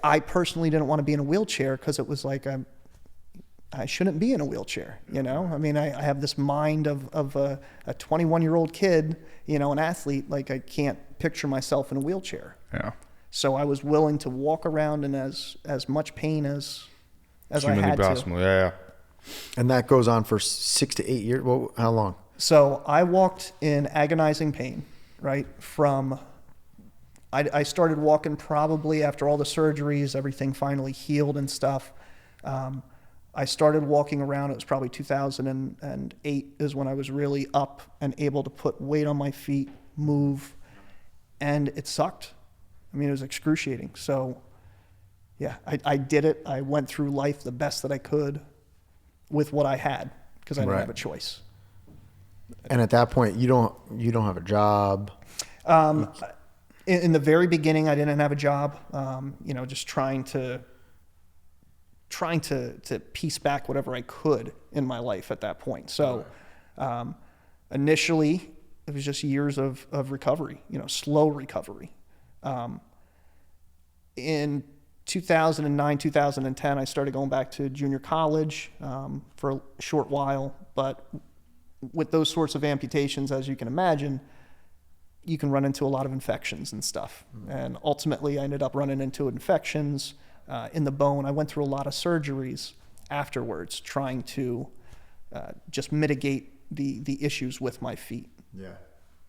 I personally didn't want to be in a wheelchair because it was like, I shouldn't be in a wheelchair. I mean, I have this mind of a 21-year-old kid, an athlete. Like, I can't picture myself in a wheelchair. Yeah. So I was willing to walk around in as much pain as I had possible. to. Yeah. And that goes on for 6 to 8 years. Well, how long? So I walked in agonizing pain, right? I started walking probably after all the surgeries, everything finally healed and stuff. I started walking around, it was probably 2008 is when I was really up and able to put weight on my feet, move, and it sucked. I mean, it was excruciating. So yeah, I did it. I went through life the best that I could with what I had, because I didn't have a choice. And at that point, you don't have a job. In the very beginning, I didn't have a job. Just trying to piece back whatever I could in my life at that point. So initially, it was just years of recovery, slow recovery. In 2009, 2010, I started going back to junior college for a short while. But with those sorts of amputations, as you can imagine, you can run into a lot of infections and stuff. And ultimately, I ended up running into infections in the bone. I went through a lot of surgeries afterwards, trying to just mitigate the issues with my feet. Yeah.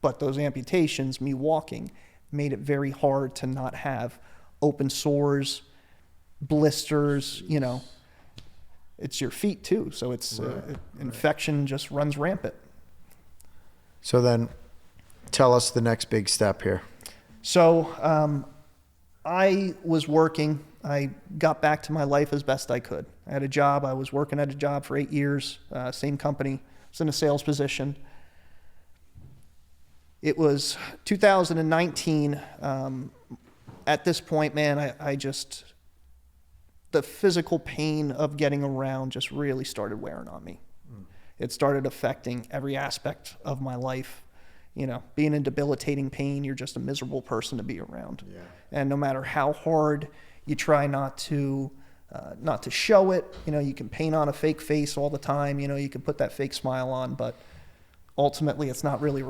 But those amputations, me walking, made it very hard to not have open sores, blisters. It's your feet too, so it's infection just runs rampant. So then, tell us the next big step here. So I was working. I got back to my life as best I could. I had a job. I was working at a job for 8 years, same company. I was in a sales position. It was 2019. At this point, man, I just, the physical pain of getting around just really started wearing on me. It started affecting every aspect of my life. Being in debilitating pain, you're just a miserable person to be around. Yeah. And no matter how hard you try not to show it, you can paint on a fake face all the time. You can put that fake smile on, but ultimately it's not really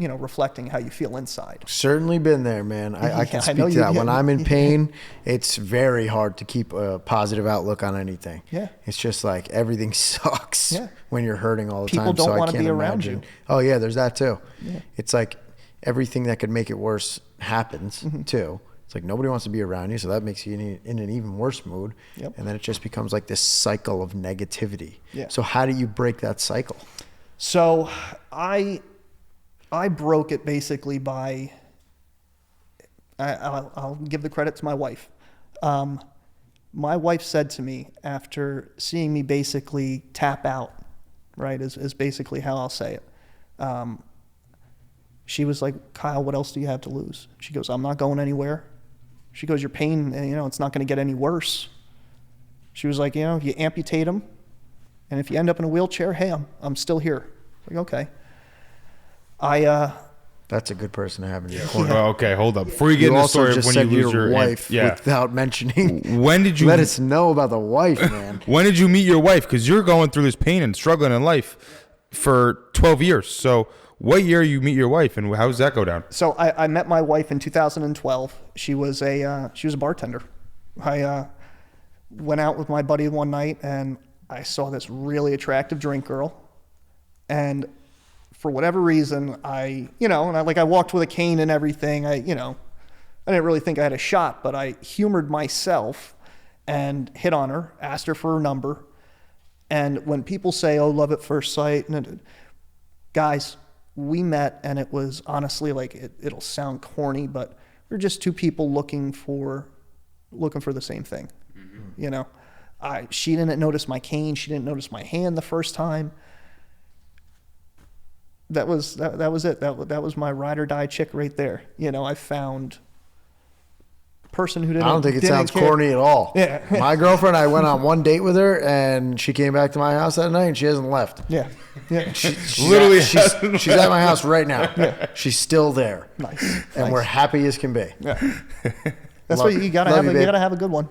reflecting how you feel inside. Certainly been there, man. I can Yeah, I speak know to you- that. yeah. When I'm in pain, it's very hard to keep a positive outlook on anything. Yeah. It's just like everything sucks Yeah. when you're hurting all the People time. don't so I wanna can't be around imagine. you. Oh yeah, there's that too. Yeah. It's like everything that could make it worse happens too. It's like nobody wants to be around you, so that makes you in an even worse mood. Yep. And then it just becomes like this cycle of negativity. Yeah. So how do you break that cycle? So I broke it basically by, I'll give the credit to my wife. My wife said to me after seeing me basically tap out, right, is basically how I'll say it. She was like, Kyle, what else do you have to lose? She goes, I'm not going anywhere. She goes, your pain, it's not going to get any worse. She was like, if you amputate them, and if you end up in a wheelchair, hey, I'm still here. Like, okay. That's a good person to have in your corner. Well, okay, hold up. Before you get You into the also story of just when said you lose your your wife without mentioning. When did you let us know about the wife, man? When did you meet your wife? Because you're going through this pain and struggling in life for 12 years. So what year you meet your wife, and how does that go down? So I met my wife in 2012. She was a bartender. I went out with my buddy one night, and I saw this really attractive drink girl, and for whatever reason, I walked with a cane and everything. I didn't really think I had a shot, but I humored myself and hit on her, asked her for her number. And when people say, oh, love at first sight, guys, we met, and it was honestly like, it'll sound corny, but we're just two people looking for the same thing. Mm-hmm. She didn't notice my cane. She didn't notice my hand the first time. That was it. That was my ride or die chick right there. I found a person who didn't. I don't think it didn't sounds care. corny at all. Yeah. My girlfriend, I went on one date with her, and she came back to my house that night, and she hasn't left. Yeah. Yeah. She's at my house right now. Yeah. She's still there. Nice. And Nice. we're happy as can be. Yeah. That's Love- what you gotta love have. you, You babe. gotta have a good one.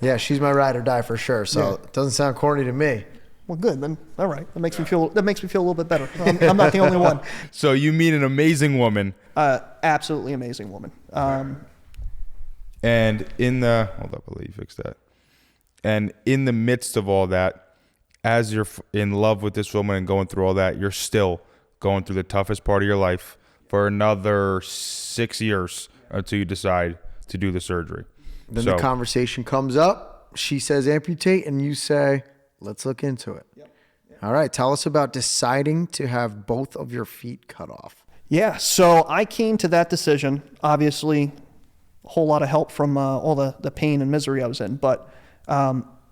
Yeah, she's my ride or die for sure. So Yeah. it doesn't sound corny to me. Well, good. Then all right. That makes me feel a little bit better. I'm not the only one. So you meet an amazing woman, Absolutely amazing woman. and hold up, I'll let you fix that. And in the midst of all that, as you're in love with this woman and going through all that, you're still going through the toughest part of your life for another 6 years until you decide to do the surgery. Then the conversation comes up. She says amputate, and you say, let's look into it. Yep. All right. Tell us about deciding to have both of your feet cut off. Yeah. So I came to that decision. Obviously, a whole lot of help from all the pain and misery I was in, but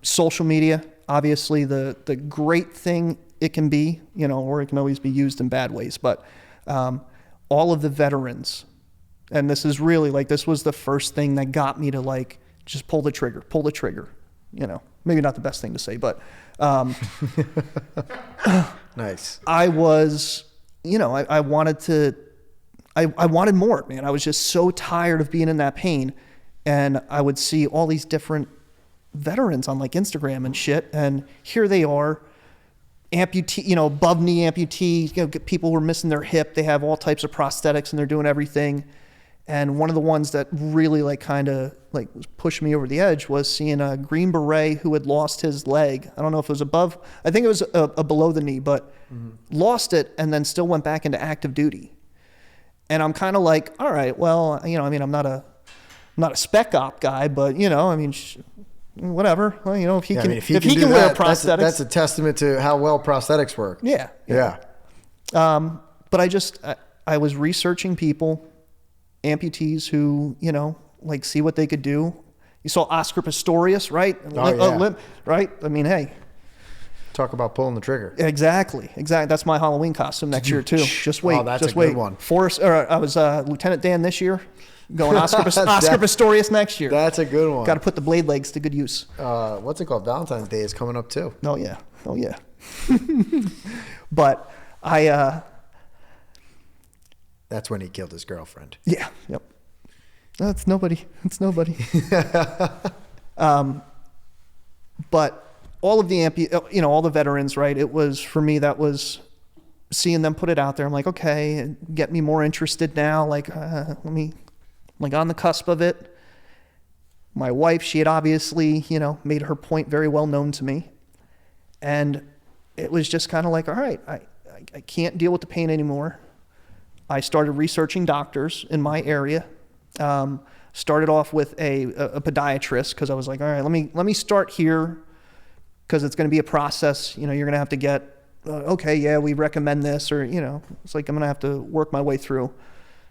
social media, obviously the great thing it can be, or it can always be used in bad ways, but all of the veterans, and this is really this was the first thing that got me to just pull the trigger, maybe not the best thing to say, but Nice. I was, I wanted more, man. I was just so tired of being in that pain. And I would see all these different veterans on Instagram and shit. And here they are, amputee, above knee amputees, people who are missing their hip. They have all types of prosthetics and they're doing everything. And one of the ones that really pushed me over the edge was seeing a Green Beret who had lost his leg. I don't know if it was above, I think it was a below the knee, but lost it and then still went back into active duty. And I'm kind of like, all right, well, I'm not a spec op guy, but whatever. Well, if he can, if he can do wear that, prosthetics, that's a testament to how well prosthetics work. Yeah. But I was researching people, amputees who, see what they could do. You saw Oscar Pistorius, right? Right? I mean, hey. Talk about pulling the trigger. Exactly. That's my Halloween costume next year too. Just wait. Oh, that's just a wait. good one. I was Lieutenant Dan this year. Going Oscar Pistorius next year. That's a good one. Got to put the blade legs to good use. What's it called? Valentine's Day is coming up too. Oh yeah. But that's when he killed his girlfriend. Yeah. Yep. That's nobody. It's nobody. But all of the all the veterans, right? It was, for me, that was seeing them put it out there, I'm like, okay, get me more interested now. Like, let me, like, on the cusp of it. My wife, she had obviously, made her point very well known to me. And it was just kind of like, all right, I can't deal with the pain anymore. I started researching doctors in my area. Started off with a podiatrist because I was like, all right, let me start here because it's going to be a process. You're going to have to get, okay, yeah, we recommend this, or, it's like I'm going to have to work my way through.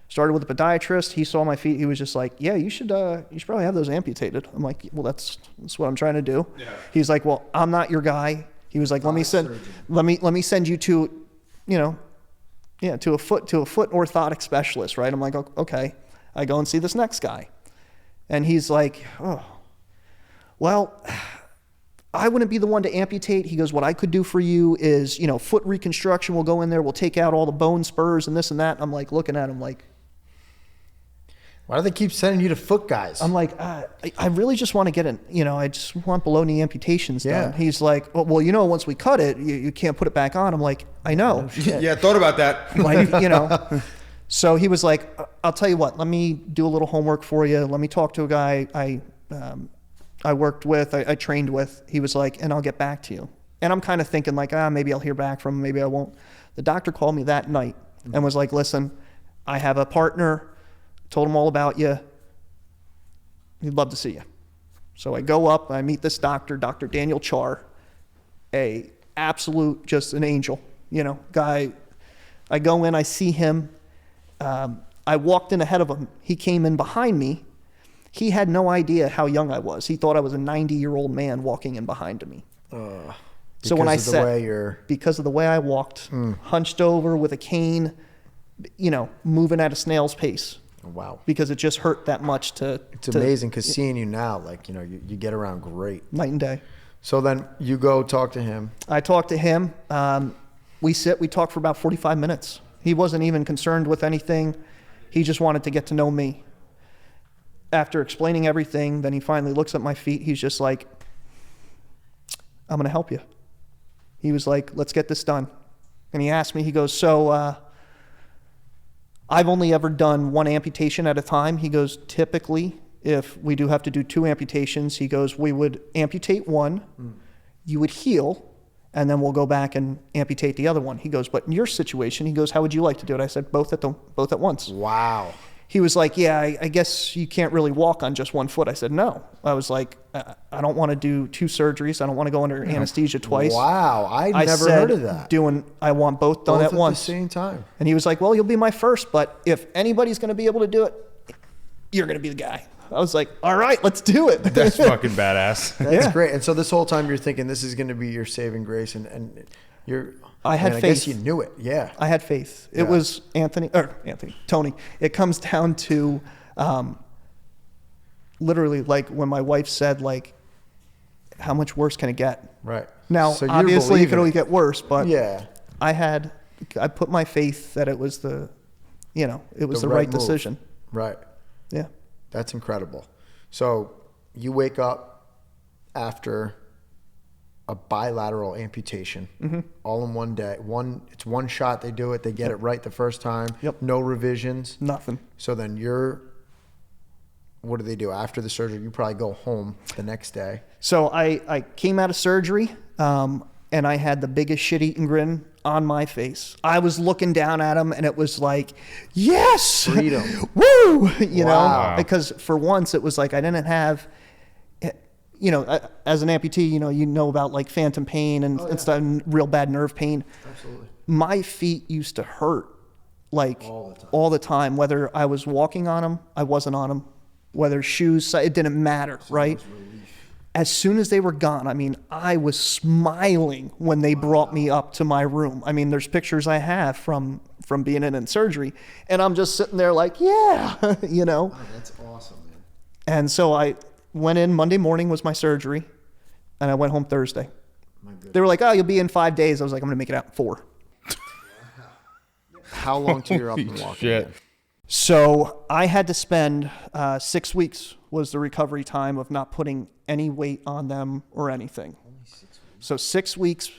Started with a podiatrist. He saw my feet. He was just like, yeah, you should probably have those amputated. I'm like, well, that's what I'm trying to do. Yeah. He's like, well, I'm not your guy. He was like, let me send you to, to a foot orthotic specialist, right? I'm like, okay. I go and see this next guy. And he's like, oh, well, I wouldn't be the one to amputate. He goes, what I could do for you is, foot reconstruction. We'll go in there. We'll take out all the bone spurs and this and that. I'm like, looking at him like, why do they keep sending you to foot guys? I'm like, I really just want to get I just want below knee amputations done. He's like, well, once we cut it, you can't put it back on. I'm like, I know. Yeah, I thought about that. Like, So he was like, I'll tell you what, let me do a little homework for you. Let me talk to a guy I worked with, I trained with. He was like, and I'll get back to you. And I'm kind of thinking like, maybe I'll hear back from him, maybe I won't. The doctor called me that night and was like, listen, I have a partner, told him all about you. He'd love to see you. So I go up, I meet this doctor, Dr. Daniel Char, a absolute, just an angel, guy. I go in, I see him. I walked in ahead of him. He came in behind me. He had no idea how young I was. He thought I was a 90-year-old man walking in behind me. So when I said, because of the way I walked, hunched over with a cane, moving at a snail's pace. Wow. Because it just hurt that much It's amazing because seeing you now, like, you get around great. Night and day. So then you go talk to him. I talked to him. We talked for about 45 minutes. He wasn't even concerned with anything. He just wanted to get to know me. After explaining everything, then he finally looks at my feet. He's just like, I'm going to help you. He was like, let's get this done. And he asked me, he goes, so I've only ever done one amputation at a time. He goes, typically, if we do have to do 2 amputations, he goes, we would amputate one, you would heal, and then we'll go back and amputate the other one. He goes, but in your situation, he goes, how would you like to do it? I said, both at once. Wow. He was like, yeah, I guess you can't really walk on just one foot. I said, no. I was like, I don't want to do 2 surgeries. I don't want to go under anesthesia twice. Wow. I never heard of that. I want both done at once. At the same time. And he was like, well, you'll be my first, but if anybody's going to be able to do it, you're going to be the guy. I was like, all right, let's do it. That's fucking badass. That's great. And so this whole time you're thinking this is going to be your saving grace, and you're. I had faith. I guess you knew it. Yeah. I had faith. It was Tony. It comes down to literally like when my wife said, like, how much worse can it get? Right. Now, so obviously it could only get worse, but yeah. I put my faith that it was the right decision. Right. Yeah. That's incredible. So you wake up after a bilateral amputation, all in one day. It's one shot. They do it. They get it right the first time. Yep. No revisions. Nothing. So then what do they do after the surgery? You probably go home the next day. So I came out of surgery, and I had the biggest shit-eating grin on my face. I was looking down at him, and it was like, yes, freedom, woo, know, because for once it was like I didn't have, as an amputee, you know about like phantom pain and stuff, and real bad nerve pain. Absolutely. My feet used to hurt like all the time, whether I was walking on them, I wasn't on them, whether shoes, it didn't matter, right? As soon as they were gone, I mean, I was smiling when they brought me up to my room. I mean, there's pictures I have from being in surgery, and I'm just sitting there like, yeah, Oh, that's awesome, man. And so I went in, Monday morning was my surgery, and I went home Thursday. They were like, oh, you'll be in 5 days. I was like, I'm going to make it out in 4. How long till you're up and walking? Shit. So I had to spend 6 weeks was the recovery time of not putting any weight on them or anything. So 6 weeks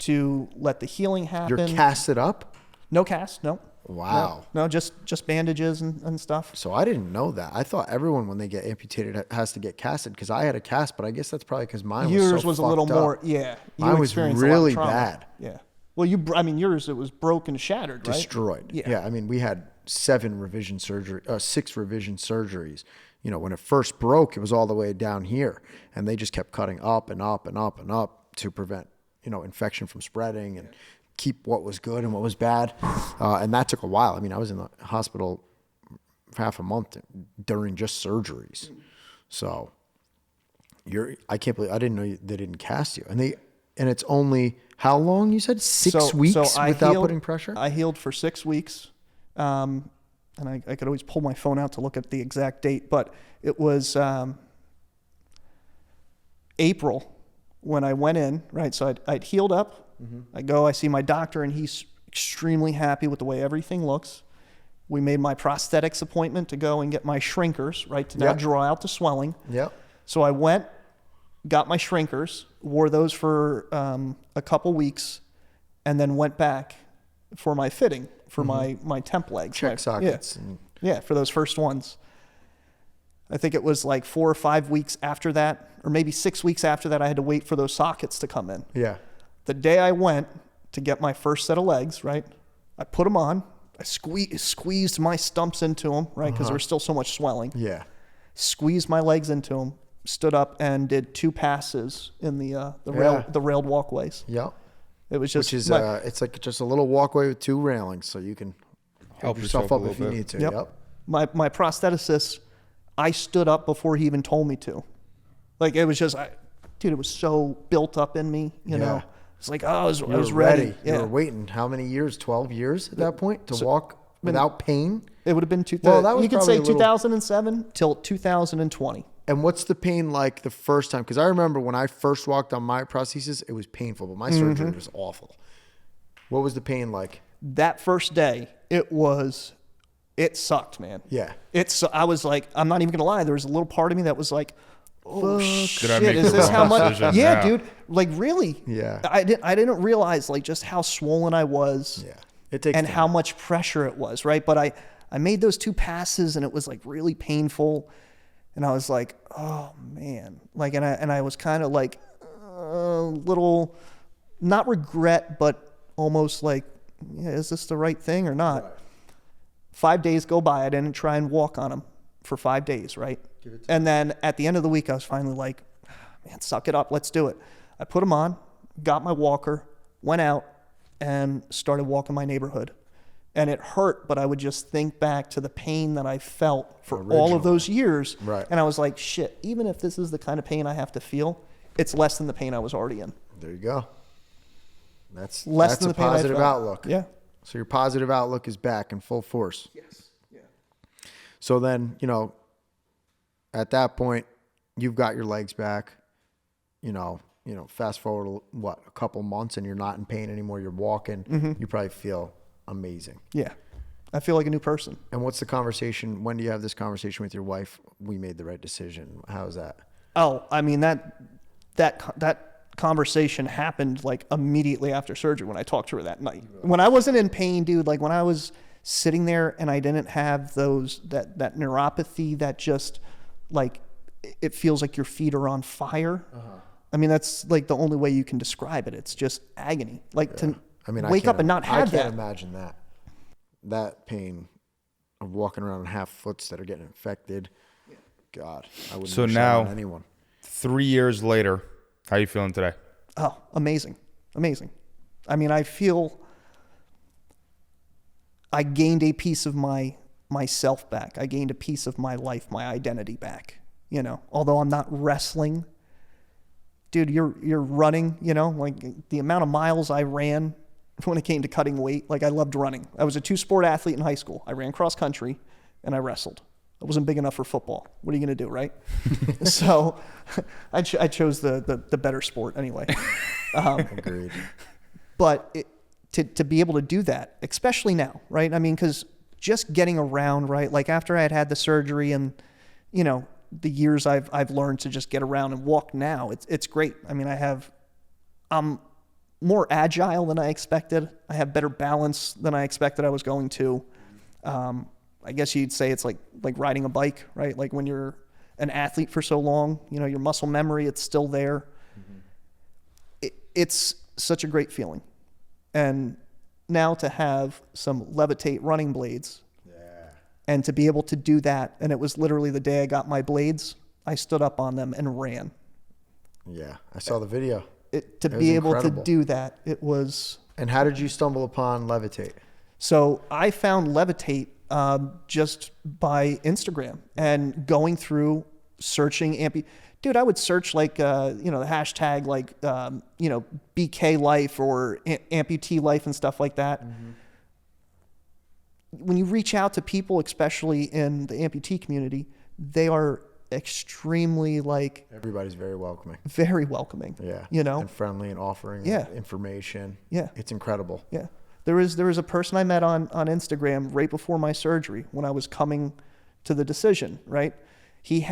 to let the healing happen. You're casted up? No cast, no. Wow. No, just bandages and stuff. So I didn't know that. I thought everyone, when they get amputated, has to get casted, because I had a cast, but I guess that's probably because mine was Yours so was a fucked little up. more, yeah. You Mine was experienced a lot of really trauma. bad. Yeah. Well, yours, it was broken, shattered, right? Destroyed. Yeah. I mean, we had 6 revision surgeries. When it first broke, it was all the way down here, and they just kept cutting up and up and up and up to prevent, infection from spreading and keep what was good and what was bad. And that took a while. I mean, I was in the hospital for half a month during just surgeries. So I can't believe, I didn't know they didn't cast you. And it's only, how long you said? 6 weeks without putting pressure? I healed for 6 weeks. And I could always pull my phone out to look at the exact date, but it was April when I went in, right? So I'd healed up. I see my doctor, and he's extremely happy with the way everything looks. We made my prosthetics appointment to go and get my shrinkers, right, to now draw out the swelling. Yep. So I went, got my shrinkers, wore those for a couple weeks, and then went back for my fitting for my temp legs. Check sockets. Yeah, for those first ones. I think it was like 4 or 5 weeks after that, or maybe 6 weeks after that, I had to wait for those sockets to come in. Yeah. The day I went to get my first set of legs, right, I put them on. I squeezed my stumps into them, right, because there was still so much swelling. Yeah. Squeezed my legs into them, stood up and did 2 passes in the railed walkways. Yep. It was just, which is it's like just a little walkway with 2 railings, so you can help yourself up if you need to. Yep. My prostheticist, I stood up before he even told me to. Like, it was just, dude, it was so built up in me, you know. It's like, I was ready. You were waiting how many years? 12 years at that point to walk without pain? It would have been you could say 2007 till 2020. And what's the pain like the first time? Because I remember when I first walked on my prosthesis, it was painful, but my surgery was awful. What was the pain like? That first day, it sucked, man. Yeah. I was like, I'm not even gonna lie, there was a little part of me that was like, oh shit, is the this wrong how much? decision? Yeah, dude, like really? Yeah. I didn't realize like just how swollen I was. Yeah. It takes and time. how much pressure it was, right? But I made those 2 passes, and it was like really painful, and I was like, oh man, like, and I was kind of like a little, not regret, but almost like, yeah, is this the right thing or not? Right. 5 days go by, I didn't try and walk on them for 5 days, right? And then at the end of the week, I was finally like, man, suck it up, let's do it. I put them on, got my walker, went out, and started walking my neighborhood. And it hurt, but I would just think back to the pain that I felt for all of those years. Right. And I was like, shit, even if this is the kind of pain I have to feel, it's less than the pain I was already in. There you go. That's than a positive outlook. Yeah. So your positive outlook is back in full force. Yes. Yeah. So then, at that point, you've got your legs back, fast forward, a couple months, and you're not in pain anymore. You're walking. You probably feel amazing. Yeah. I feel like a new person. And what's the conversation? When do you have this conversation with your wife? We made the right decision. How is that? Oh, I mean, that conversation happened like immediately after surgery when I talked to her that night. When I wasn't in pain, dude, like when I was sitting there and I didn't have that neuropathy that just like, it feels like your feet are on fire. I mean, that's like the only way you can describe it. It's just agony. Like to wake up and not have that. I can't imagine that pain of walking around on half foots that are getting infected. God, I wouldn't wish that on anyone. 3 years later, how are you feeling today? Oh, amazing. Amazing. I mean, I feel I gained a piece of myself back. I gained a piece of my life, my identity back. Although I'm not wrestling, dude, you're running, like the amount of miles I ran when it came to cutting weight. Like I loved running. I was a 2-sport athlete in high school. I ran cross country and I wrestled. I wasn't big enough for football. What are you going to do, right? So I chose the better sport anyway. Agreed. But to be able to do that, especially now, right? I mean, because just getting around, right? Like after I had the surgery and, the years I've learned to just get around and walk now, it's great. I mean, I'm more agile than I expected. I have better balance than I expected I was going to. I guess you'd say it's like riding a bike, right? Like when you're an athlete for so long, you know, your muscle memory, it's still there. It's such a great feeling. And now to have some levitate running blades and to be able to do that, and it was literally the day I got my blades, I stood up on them and ran. Yeah, I saw the video. To be able to do that, it was... And how did you stumble upon Levitate? So I found Levitate just by Instagram and going through searching Dude, I would search like, the hashtag like, BK life or amputee life and stuff like that. When you reach out to people, especially in the amputee community, they are extremely everybody's very welcoming. Very welcoming. Yeah. You know? And friendly and offering information. Yeah. It's incredible. Yeah. There was a person I met on Instagram right before my surgery when I was coming to the decision, right? He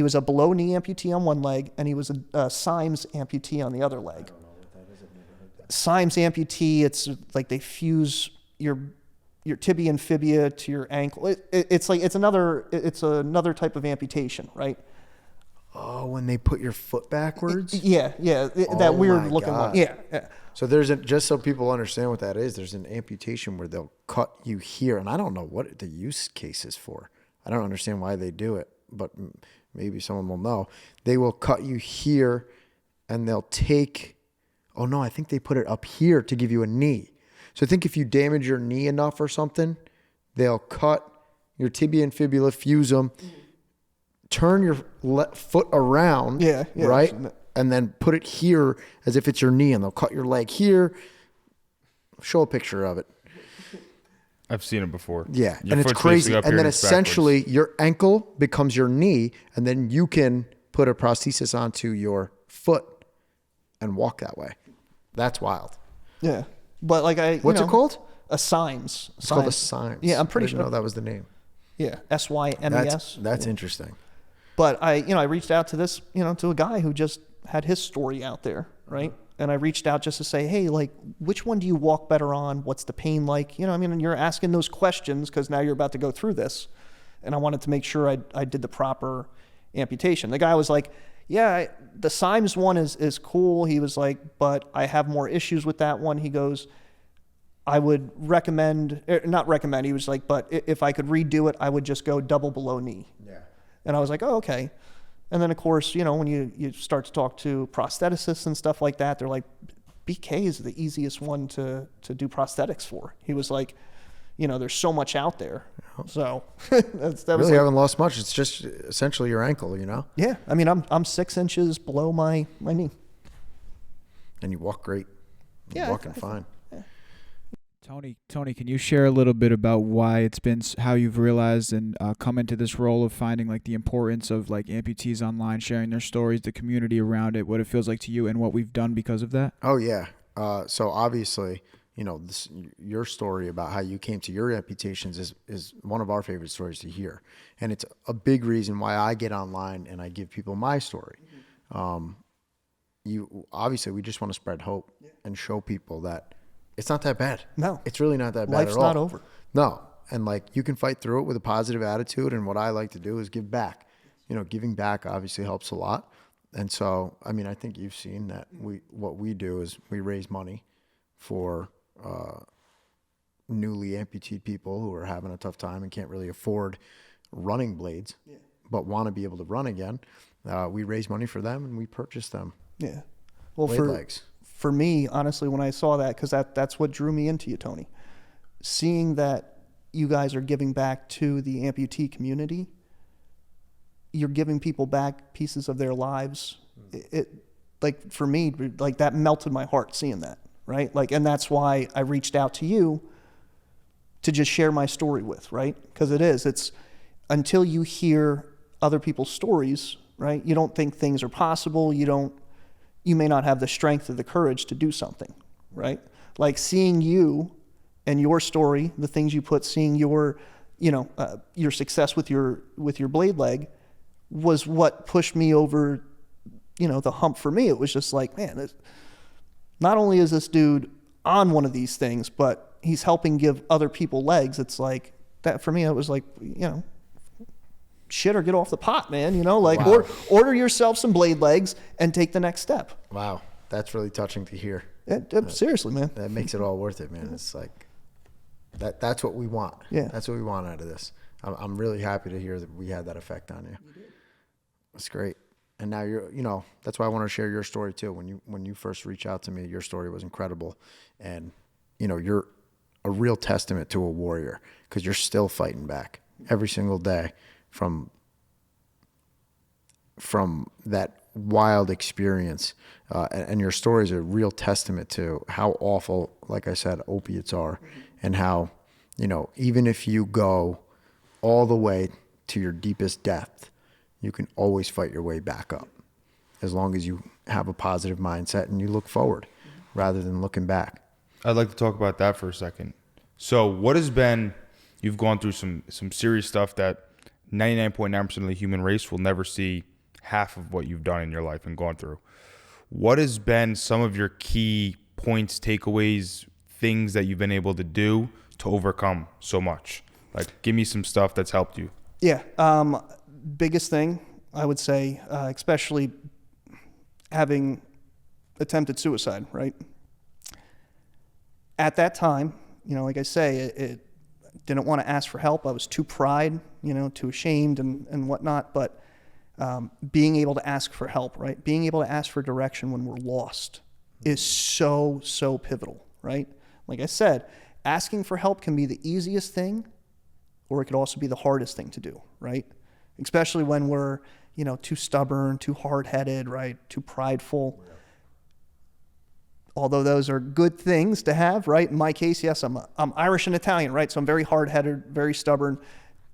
was a below knee amputee on one leg and he was a Symes amputee on the other leg. I don't know what that is. I've never heard that. Symes amputee, it's like they fuse your tibia and fibia to your ankle. It's another type of amputation, right? Oh, when they put your foot backwards? Yeah. That weird looking one. Yeah. So just so people understand what that is, there's an amputation where they'll cut you here, and I don't know what the use case is for. I don't understand why they do it, but maybe someone will know. They will cut you here, and they'll take, I think they put it up here to give you a knee. So I think if you damage your knee enough or something, they'll cut your tibia and fibula, fuse them, turn your foot around, right? And then put it here as if it's your knee, and they'll cut your leg here. Show a picture of it. I've seen it before. Yeah, Your and it's foot's crazy. basically up And here then it's essentially backwards. your ankle becomes your knee, and then you can put a prosthesis onto your foot and walk that way. That's wild. Yeah. But What's it called? A Symes. It's called a Symes. Yeah, I'm pretty I didn't sure. know that was the name. Yeah, SYMES. That's interesting. But I reached out to this, to a guy who just had his story out there, right? And I reached out just to say, hey, which one do you walk better on? What's the pain like? You're asking those questions because now you're about to go through this. And I wanted to make sure I did the proper amputation. The guy was like, yeah, the Symes one is cool. He was like, but I have more issues with that one. He goes, I would not recommend. He was like, but if I could redo it, I would just go double below knee. Yeah. And I was like, oh, okay. And then, of course, when you start to talk to prostheticists and stuff like that, they're like, BK is the easiest one to do prosthetics for. He was like, there's so much out there. So that really was haven't lost much. It's just essentially your ankle, Yeah. I mean, I'm 6 inches below my knee. And you walk great. You're walking fine. Tony, can you share a little bit about why it's been, how you've realized and come into this role of finding the importance of amputees online, sharing their stories, the community around it, what it feels like to you, and what we've done because of that? Oh yeah. So obviously, your story about how you came to your amputations is one of our favorite stories to hear, and it's a big reason why I get online and I give people my story. We just want to spread hope and show people that it's not that bad. No. It's really not that bad Life's at all. not over. No. And you can fight through it with a positive attitude. And what I like to do is give back. Giving back obviously helps a lot. And so, I think you've seen that what we do is we raise money for newly amputated people who are having a tough time and can't really afford running blades, but want to be able to run again. We raise money for them and we purchase them. Yeah. Well, blade legs. For me, honestly, when I saw that, because that's what drew me into you, Tony, seeing that you guys are giving back to the amputee community, you're giving people back pieces of their lives. For me, that melted my heart seeing that, right? And that's why I reached out to you to just share my story with, right? Because it's until you hear other people's stories, right? You don't think things are possible. You may not have the strength or the courage to do something, right? Seeing you and your story, the things you put, seeing your success with your blade leg was what pushed me over, the hump for me. It was just man, not only is this dude on one of these things, but he's helping give other people legs. It's like that for me. It was like, shit or get off the pot, man. Like Wow. order yourself some blade legs and take the next step. Wow, that's really touching to hear. Seriously, man. That makes it all worth it, man. It's like that's what we want. Yeah. That's what we want out of this. I'm really happy to hear that we had that effect on you. That's great. And now that's why I want to share your story too. When you first reached out to me, your story was incredible. And, you're a real testament to a warrior because you're still fighting back every single day from that wild experience. And your story is a real testament to how awful, like I said, opiates are, and how, even if you go all the way to your deepest depth, you can always fight your way back up as long as you have a positive mindset and you look forward rather than looking back. I'd like to talk about that for a second. So what has been, you've gone through some serious stuff that 99.9% of the human race will never see half of what you've done in your life and gone through. What has been some of your key points, takeaways, things that you've been able to do to overcome so much? Like, give me some stuff that's helped you. Yeah. Biggest thing, I would say, especially having attempted suicide, right? At that time, like I say, it didn't want to ask for help. I was too too ashamed and whatnot. But being able to ask for help, right? Being able to ask for direction when we're lost is so pivotal, right? Like I said, asking for help can be the easiest thing, or it could also be the hardest thing to do, right? Especially when we're, too stubborn, too hard-headed, right? Too prideful. Yeah. Although those are good things to have, right? In my case, yes, I'm Irish and Italian, right? So I'm very hard-headed, very stubborn.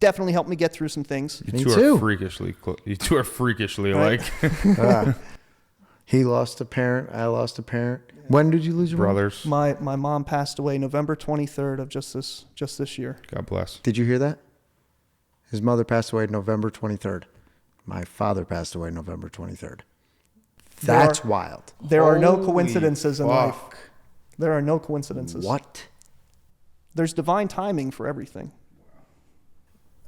Definitely helped me get through some things. You two are freakishly right? alike. He lost a parent. I lost a parent. When did you lose your brothers? My mom passed away November 23rd of just this year. God bless. Did you hear that? His mother passed away November 23rd. My father passed away November 23rd. That's wild. There are no coincidences in fuck. life. There are no coincidences. What? There's divine timing for everything.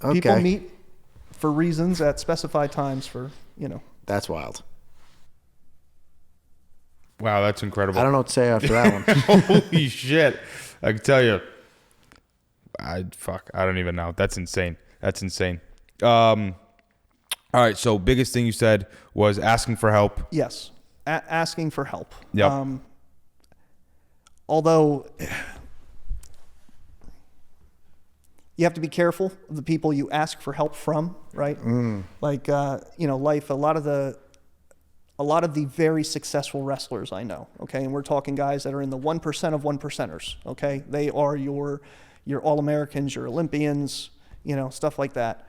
Okay. People meet for reasons at specified times for, That's wild. Wow, that's incredible. I don't know what to say after that one. Holy shit. I can tell you. I don't even know. That's insane. All right, so biggest thing you said was asking for help. Yes, asking for help. Yep. Although you have to be careful of the people you ask for help from, right? Like, life, a lot of the very successful wrestlers I know, okay? And we're talking guys that are in the 1% of 1%ers, okay? They are your All-Americans, your Olympians, stuff like that.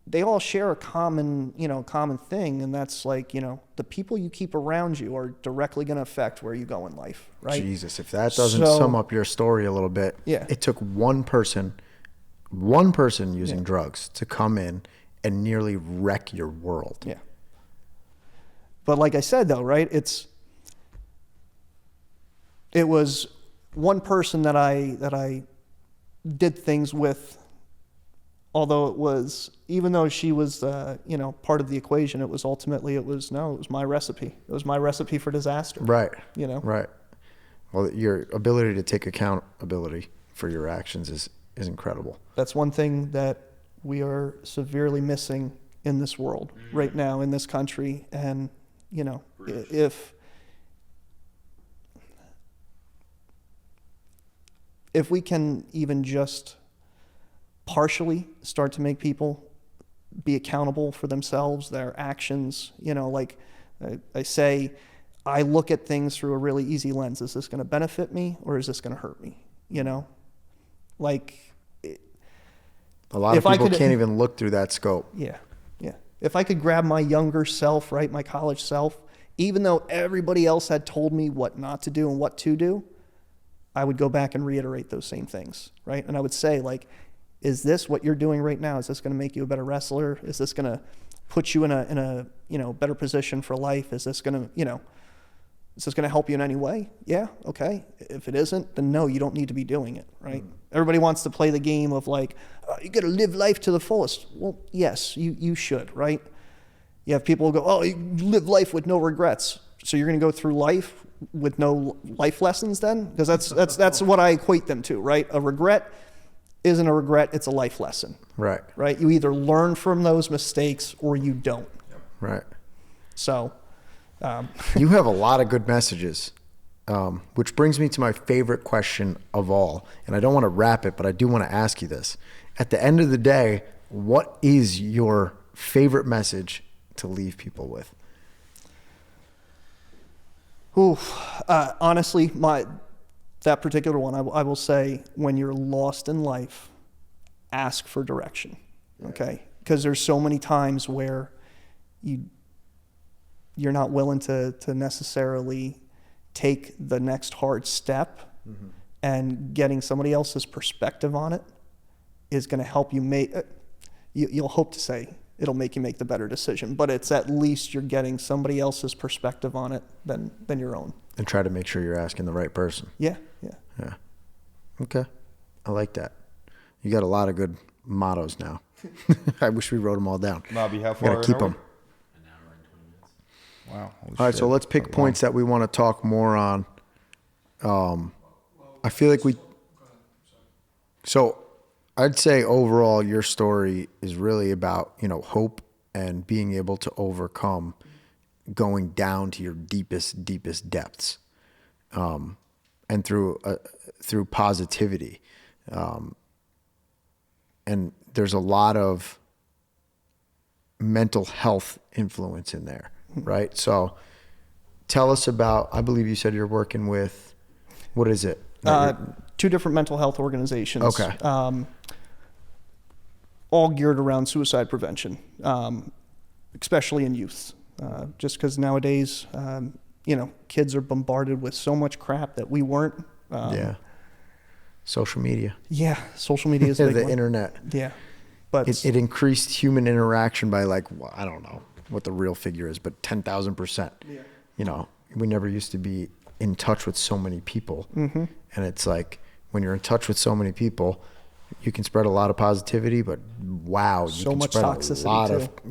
They all share a common thing, and that's like, the people you keep around you are directly going to affect where you go in life, right? Jesus, if that doesn't sum up your story a little bit. Yeah. It took one person using drugs to come in and nearly wreck your world. Yeah. But like I said, though, right, it was one person that I did things with. Although even though she was, part of the equation, it was my recipe. It was my recipe for disaster. Right. Right. Well, your ability to take accountability for your actions is incredible. That's one thing that we are severely missing in this world right now, in this country. And, if we can even just partially start to make people be accountable for themselves, their actions, like I say, I look at things through a really easy lens. Is this going to benefit me or is this going to hurt me? Like a lot of people can't even look through that scope. Yeah. If I could grab my younger self, right, my college self, even though everybody else had told me what not to do and what to do, I would go back and reiterate those same things, right? And I would say, like, is this what you're doing right now? Is this going to make you a better wrestler? Is this going to put you in a better position for life? Is this going to, Is this going to help you in any way? Yeah, okay. If it isn't, then no, you don't need to be doing it, right? Everybody wants to play the game of like, oh, you got to live life to the fullest. Well, yes, you should, right? You have people who go, oh, you live life with no regrets. So you're going to go through life with no life lessons then? Because that's what I equate them to, right? A regret isn't a regret, it's a life lesson. Right. Right? You either learn from those mistakes or you don't. Right. So you have a lot of good messages, which brings me to my favorite question of all. And I don't want to wrap it, but I do want to ask you this. At the end of the day, what is your favorite message to leave people with? Honestly, that particular one, I will say, when you're lost in life, ask for direction, okay? Because there's so many times where you're not willing to necessarily take the next hard step, and getting somebody else's perspective on it is going to help you make. You'll hope to say it'll make you make the better decision, but it's at least you're getting somebody else's perspective on it than your own. And try to make sure you're asking the right person. Yeah. Okay. I like that. You got a lot of good mottos now. I wish we wrote them all down. Bobby, how far Gotta keep are we? them. An hour and 20 minutes. Wow. Holy All right, shit. so let's pick points that we want to talk more on. I feel like so I'd say overall your story is really about, hope and being able to overcome going down to your deepest depths, and through positivity. And there's a lot of mental health influence in there, right? So tell us about, I believe you said you're working with, what is it? Two different mental health organizations. Okay. All geared around suicide prevention, especially in youth. Just because nowadays, kids are bombarded with so much crap that we weren't. Yeah. Social media. Yeah, social media is a big the one. internet. Yeah, but It increased human interaction by I don't know what the real figure is, but 10,000%. Yeah. We never used to be in touch with so many people. Mm-hmm. And it's like, when you're in touch with so many people, you can spread a lot of positivity, but wow, you can much spread toxicity a lot too. of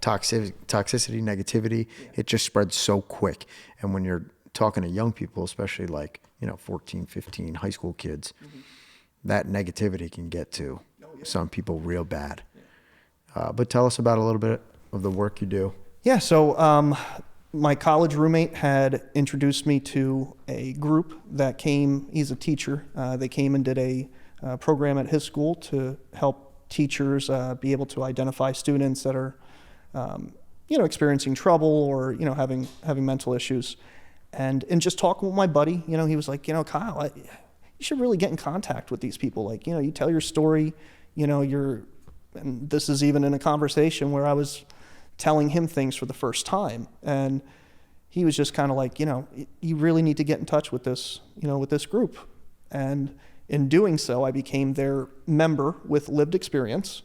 toxicity, negativity. Yeah. It just spreads so quick. And when you're talking to young people, especially 14, 15, high school kids, that negativity can get to some people real bad. But tell us about a little bit of the work you do. Yeah, so my college roommate had introduced me to a group that came. He's a teacher. They came and did a program at his school to help teachers be able to identify students that are, experiencing trouble or having mental issues, and just talking with my buddy. He was like, Kyle, you should really get in contact with these people. You tell your story. And this is even in a conversation where I was telling him things for the first time, and he was just kind of like, you really need to get in touch with this, with this group. And in doing so, I became their member with lived experience.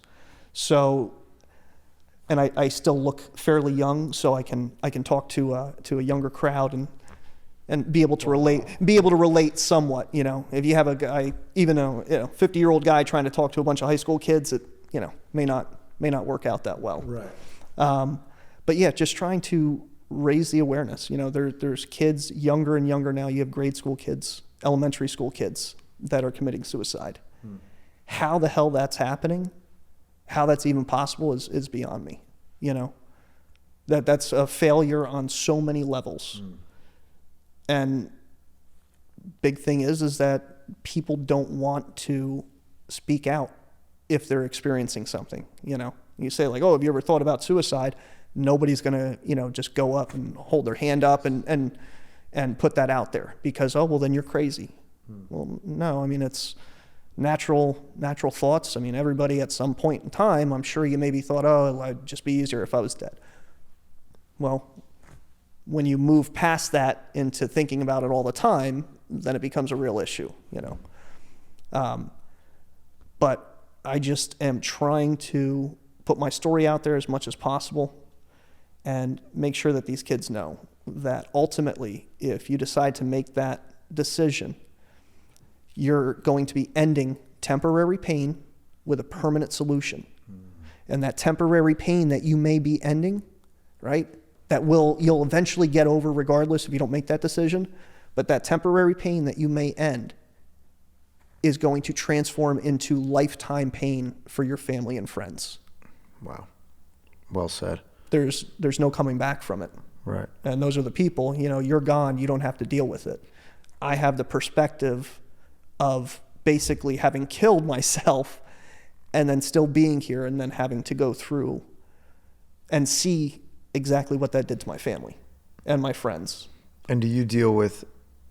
So, and I still look fairly young, so I can talk to a younger crowd and be able to relate somewhat. If you have a guy, even a 50-year-old guy trying to talk to a bunch of high school kids, it may not work out that well. Right. But yeah, just trying to raise the awareness. There's kids younger and younger now. You have grade school kids, elementary school kids that are committing suicide. How the hell that's happening, how that's even possible is beyond me. That's a failure on so many levels. And big thing is that people don't want to speak out if they're experiencing something. You say have you ever thought about suicide? Nobody's gonna just go up and hold their hand up and put that out there because then you're crazy. Well, no, it's natural thoughts. Everybody at some point in time, I'm sure you maybe thought, it'd just be easier if I was dead. Well, when you move past that into thinking about it all the time, then it becomes a real issue, But I just am trying to put my story out there as much as possible and make sure that these kids know that ultimately, if you decide to make that decision, you're going to be ending temporary pain with a permanent solution. And that temporary pain that you may be ending, right, that you'll eventually get over regardless if you don't make that decision, but that temporary pain that you may end is going to transform into lifetime pain for your family and friends. Wow. Well said. There's no coming back from it. Right. And those are the people, you're gone, you don't have to deal with it. I have the perspective of basically having killed myself and then still being here and then having to go through and see exactly what that did to my family and my friends. And do you deal with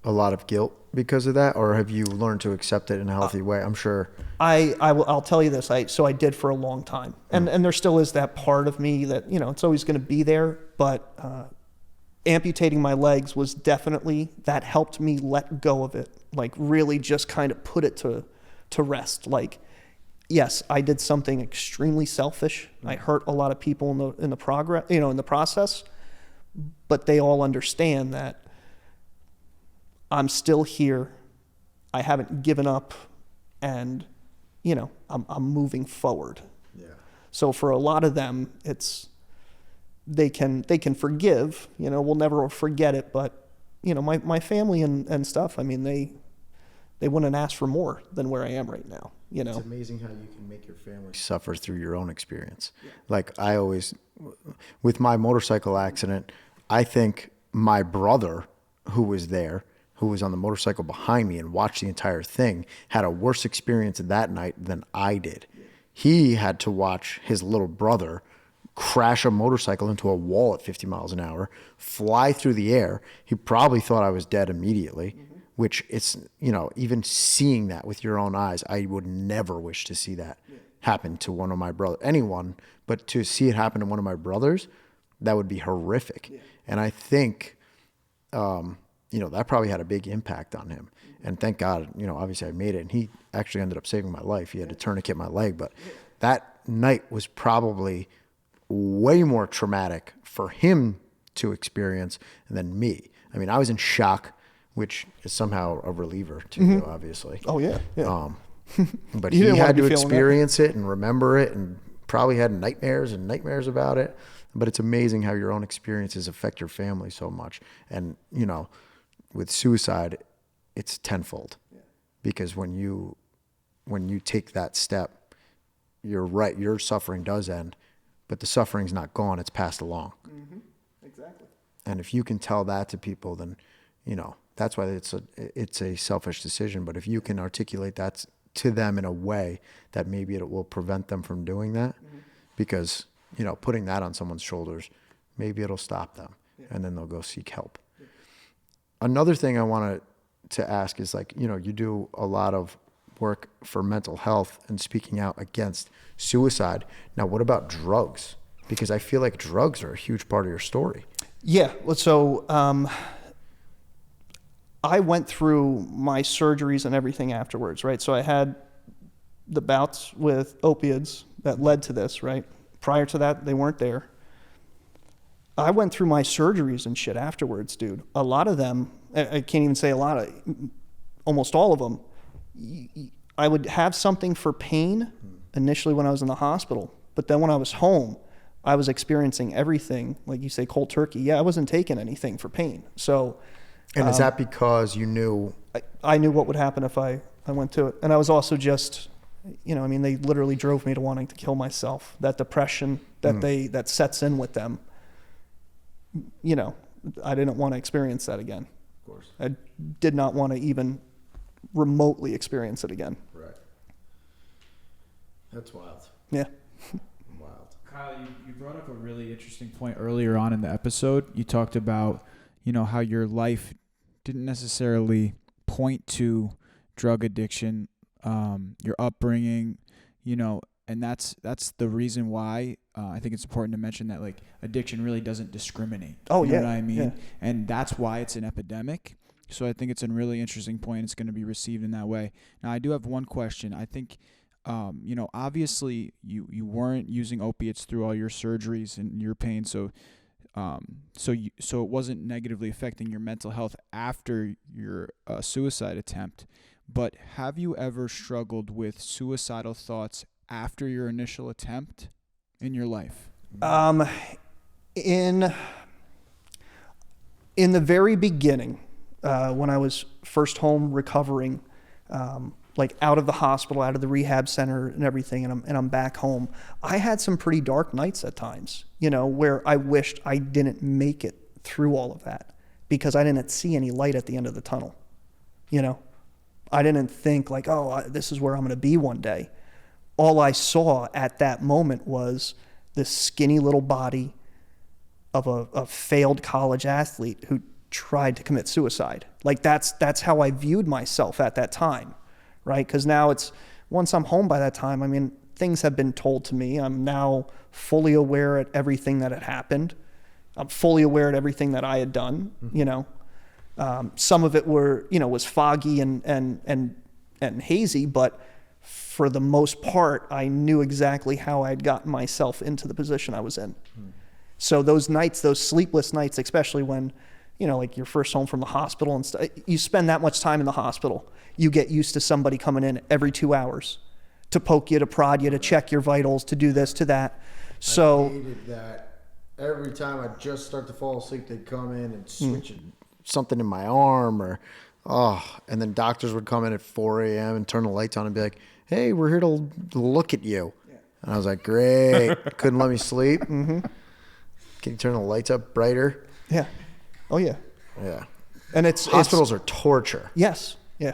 a lot of guilt because of that, or have you learned to accept it in a healthy way? I'm sure. I'll tell you this. I did for a long time, and there still is that part of me that it's always going to be there. But amputating my legs was definitely that helped me let go of it. Like really, just kind of put it to rest. Like, yes, I did something extremely selfish. I hurt a lot of people in the process, but they all understand that I'm still here. I haven't given up, and I'm moving forward. Yeah. So for a lot of them, they can forgive. We'll never forget it, but my family and stuff. I mean, they wouldn't ask for more than where I am right now. It's amazing how you can make your family suffer through your own experience. Yeah. Like I always, with my motorcycle accident, I think my brother who was there, who was on the motorcycle behind me and watched the entire thing, had a worse experience that night than I did. He had to watch his little brother crash a motorcycle into a wall at 50 miles an hour, fly through the air. He probably thought I was dead immediately, which it's, even seeing that with your own eyes, I would never wish to see that happen to one of my brothers, anyone, but to see it happen to one of my brothers, that would be horrific. Yeah. And I think, that probably had a big impact on him. And thank God, obviously I made it, and he actually ended up saving my life. He had to tourniquet my leg, but that night was probably way more traumatic for him to experience than me. I mean, I was in shock, which is somehow a reliever to you, obviously. Oh yeah. But he had to experience it and remember it, and probably had nightmares about it. But it's amazing how your own experiences affect your family so much. And, with suicide, it's tenfold, because when you take that step, you're right, your suffering does end, but the suffering's not gone, it's passed along. Mm-hmm. Exactly. And if you can tell that to people, then, that's why it's a selfish decision. But if you can articulate that to them in a way that maybe it will prevent them from doing that, because, putting that on someone's shoulders, maybe it'll stop them, and then they'll go seek help. Another thing I wanted to ask is, like, you do a lot of work for mental health and speaking out against suicide. Now, what about drugs? Because I feel like drugs are a huge part of your story. Yeah. So I went through my surgeries and everything afterwards, right? So I had the bouts with opiates that led to this, right? Prior to that, they weren't there. I went through my surgeries and shit afterwards, dude. A lot of them, I can't even say a lot of, almost all of them, I would have something for pain initially when I was in the hospital. But then when I was home, I was experiencing everything, like you say, cold turkey. Yeah, I wasn't taking anything for pain. So. And is that because you knew? I knew what would happen if I went to it. And I was also just, they literally drove me to wanting to kill myself. That depression that sets in with them. I didn't want to experience that again. Of course. I did not want to even remotely experience it again. Right. That's wild. Yeah. Wild. Kyle, you brought up a really interesting point earlier on in the episode. You talked about, how your life didn't necessarily point to drug addiction, your upbringing, and that's the reason why I think it's important to mention that, like, addiction really doesn't discriminate. Oh, you yeah. know what I mean? Yeah. And that's why it's an epidemic. So I think it's a really interesting point. It's going to be received in that way. Now, I do have one question. I think, obviously you weren't using opiates through all your surgeries and your pain. So So it wasn't negatively affecting your mental health after your suicide attempt. But have you ever struggled with suicidal thoughts after your initial attempt in your life? In the very beginning, when I was first home recovering, like out of the hospital, out of the rehab center and everything, and I'm back home, I had some pretty dark nights at times, where I wished I didn't make it through all of that because I didn't see any light at the end of the tunnel. I didn't think like, oh, this is where I'm going to be one day. All I saw at that moment was this skinny little body of a failed college athlete who tried to commit suicide. Like that's how I viewed myself at that time, right? Because now once I'm home by that time, I mean, things have been told to me. I'm now fully aware at everything that had happened. I'm fully aware at everything that I had done, Some of it was foggy and hazy, but for the most part, I knew exactly how I had gotten myself into the position I was in. So those nights, those sleepless nights, especially when, like you're first home from the hospital and stuff, you spend that much time in the hospital. You get used to somebody coming in every 2 hours to poke you, to prod you, to check your vitals, to do this, to that. So I hated that. Every time I just start to fall asleep, they'd come in and switch something in my arm and then doctors would come in at 4 a.m. and turn the lights on and be like, hey, we're here to look at you. Yeah. And I was like, great. Couldn't let me sleep. Mm-hmm. Can you turn the lights up brighter? Yeah. Oh, yeah. Yeah. And hospitals are torture. Yes. Yeah.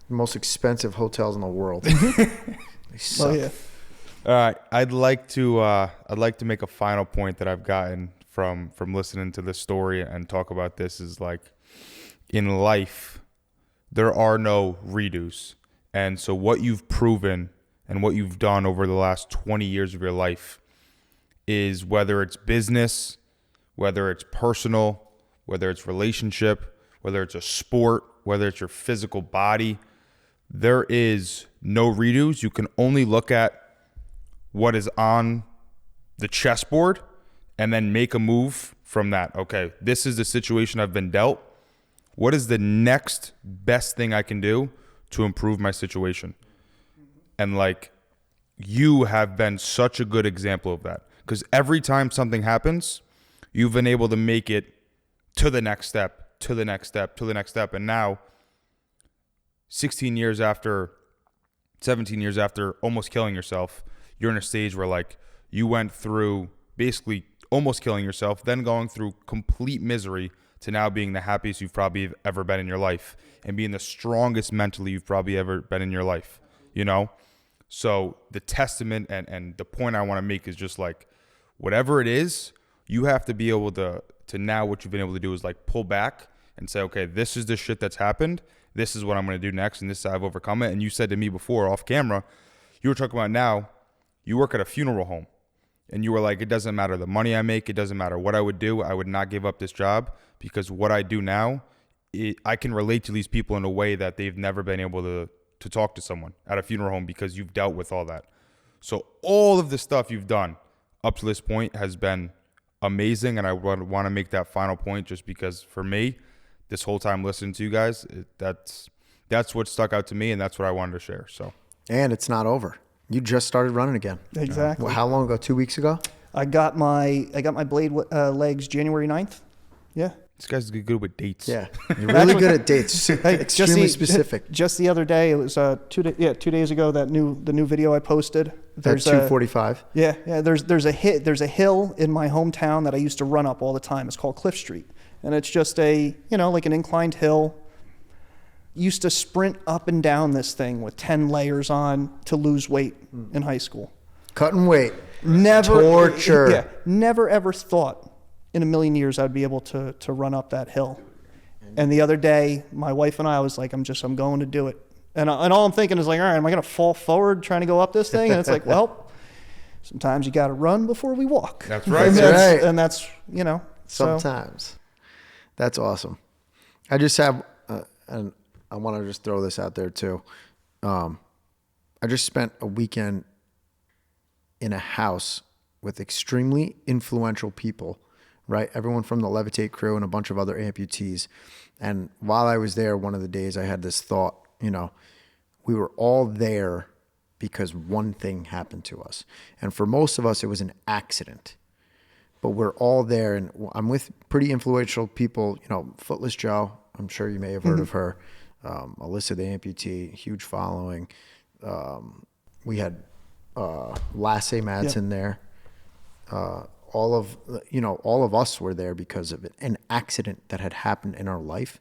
The most expensive hotels in the world. They suck. Oh, yeah. All right, I'd like to make a final point that I've gotten from listening to this story and talk about this is like, in life, there are no redos. And so what you've proven and what you've done over the last 20 years of your life is, whether it's business, whether it's personal, whether it's relationship, whether it's a sport, whether it's your physical body, there is no redos. You can only look at what is on the chessboard and then make a move from that. Okay, this is the situation I've been dealt. What is the next best thing I can do to improve my situation? And like, you have been such a good example of that, because every time something happens, you've been able to make it to the next step, to the next step, to the next step. And now 17 years after almost killing yourself, you're in a stage where like you went through basically almost killing yourself, then going through complete misery, to now being the happiest you've probably ever been in your life and being the strongest mentally you've probably ever been in your life, So the testament and the point I want to make is just like, whatever it is, you have to be able to now, what you've been able to do is like pull back and say, okay, this is the shit that's happened. This is what I'm going to do next. And this is how I've overcome it. And you said to me before off camera, you were talking about now you work at a funeral home. And you were like, it doesn't matter the money I make. It doesn't matter what I would do. I would not give up this job, because what I do now, I can relate to these people in a way that they've never been able to talk to someone at a funeral home, because you've dealt with all that. So all of the stuff you've done up to this point has been amazing. And I want to make that final point just because for me, this whole time listening to you guys, that's what stuck out to me, and that's what I wanted to share. So, and it's not over. You just started running again. Exactly. Well, how long ago? 2 weeks ago? I got my blade legs January 9th. Yeah. This guy's good with dates. Yeah. You're really good at dates. Extremely specific. Just the other day, it was 2 days ago, the new video I posted. There's 245. Yeah. There's a hill in my hometown that I used to run up all the time. It's called Cliff Street. And it's just like an inclined hill. Used to sprint up and down this thing with 10 layers on to lose weight in high school. Cutting weight. Never. Torture. Yeah. Never ever thought in a million years I'd be able to run up that hill. And the other day, my wife and I was like, I'm going to do it. And all I'm thinking is like, all right, am I going to fall forward trying to go up this thing? And it's like, well, sometimes you got to run before we walk. That's right. And that's Sometimes. So. That's awesome. I just have, and I want to just throw this out there too. I just spent a weekend in a house with extremely influential people right? Everyone from the Levitate crew and a bunch of other amputees. And while I was there, one of the days I had this thought, you know, we were all there because one thing happened to us. And for most of us, it was an accident. But we're all there, and I'm with pretty influential people, you know, Footless Joe, I'm sure you may have heard of her, Alyssa the amputee, huge following. We had Lasse Madsen there. All of us were there because of an accident that had happened in our life.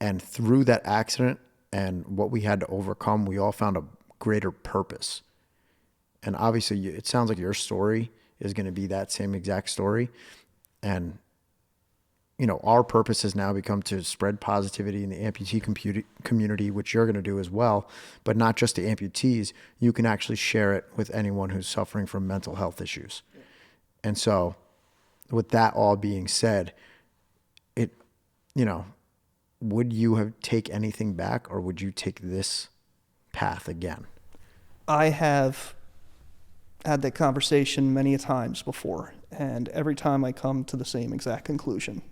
And through that accident and what we had to overcome, we all found a greater purpose. And obviously, it sounds like your story is going to be that same exact story. And, you know, our purpose has now become to spread positivity in the amputee community, which you're going to do as well, but not just to amputees. You can actually share it with anyone who's suffering from mental health issues. And so with that all being said, would you have take anything back, or would you take this path again? I have had that conversation many a times before, and every time I come to the same exact conclusion.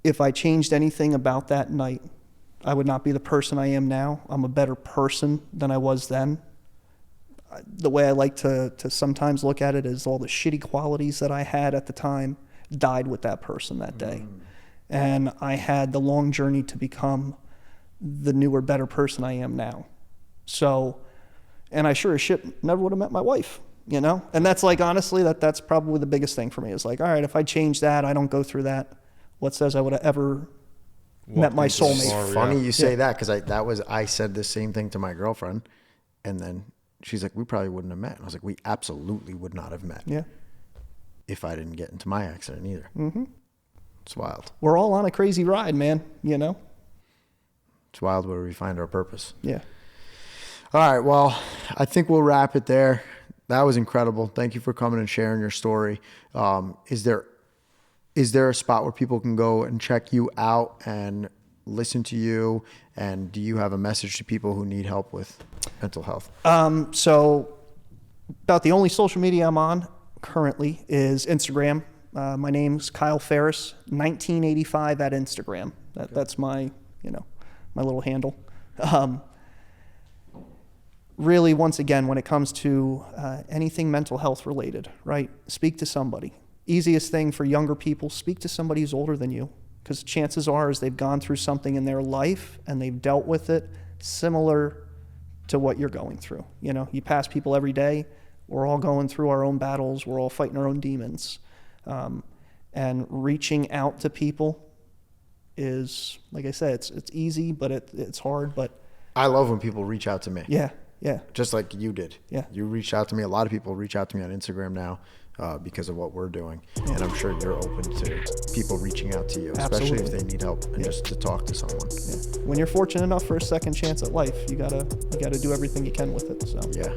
If I changed anything about that night, I would not be the person I am now. I'm a better person than I was then. The way I like to sometimes look at it is all the shitty qualities that I had at the time died with that person that day. And I had the long journey to become the newer, better person I am now. So, and I sure as shit never would have met my wife, you know? And that's like, honestly, that's probably the biggest thing for me. Is like, all right, if I change that, I don't go through that, what says I would have ever met my soulmate? It's funny you say that, because I said the same thing to my girlfriend, and then she's like, we probably wouldn't have met. And I was like, we absolutely would not have met. Yeah. If I didn't get into my accident either. Mm-hmm. It's wild. We're all on a crazy ride, man, you know? It's wild where we find our purpose. Yeah. All right, well, I think we'll wrap it there. That was incredible. Thank you for coming and sharing your story. Is there a spot where people can go and check you out and listen to you? And do you have a message to people who need help with mental health? So about the only social media I'm on currently is Instagram. My name's Kyle Ferris, 1985 at Instagram. That's my little handle. Really, once again, when it comes to anything mental health related, right? Speak to somebody. Easiest thing for younger people, speak to somebody who's older than you, because chances are is they've gone through something in their life and they've dealt with it similar to what you're going through. You know, you pass people every day. We're all going through our own battles. We're all fighting our own demons. And reaching out to people is, like I said, it's easy, but it's hard. But I love when people reach out to me. Yeah. Just like you did. Yeah. You reached out to me. A lot of people reach out to me on Instagram now because of what we're doing. And I'm sure you're open to people reaching out to you, especially if they need help and just to talk to someone. Yeah. When you're fortunate enough for a second chance at life, you gotta do everything you can with it. So yeah.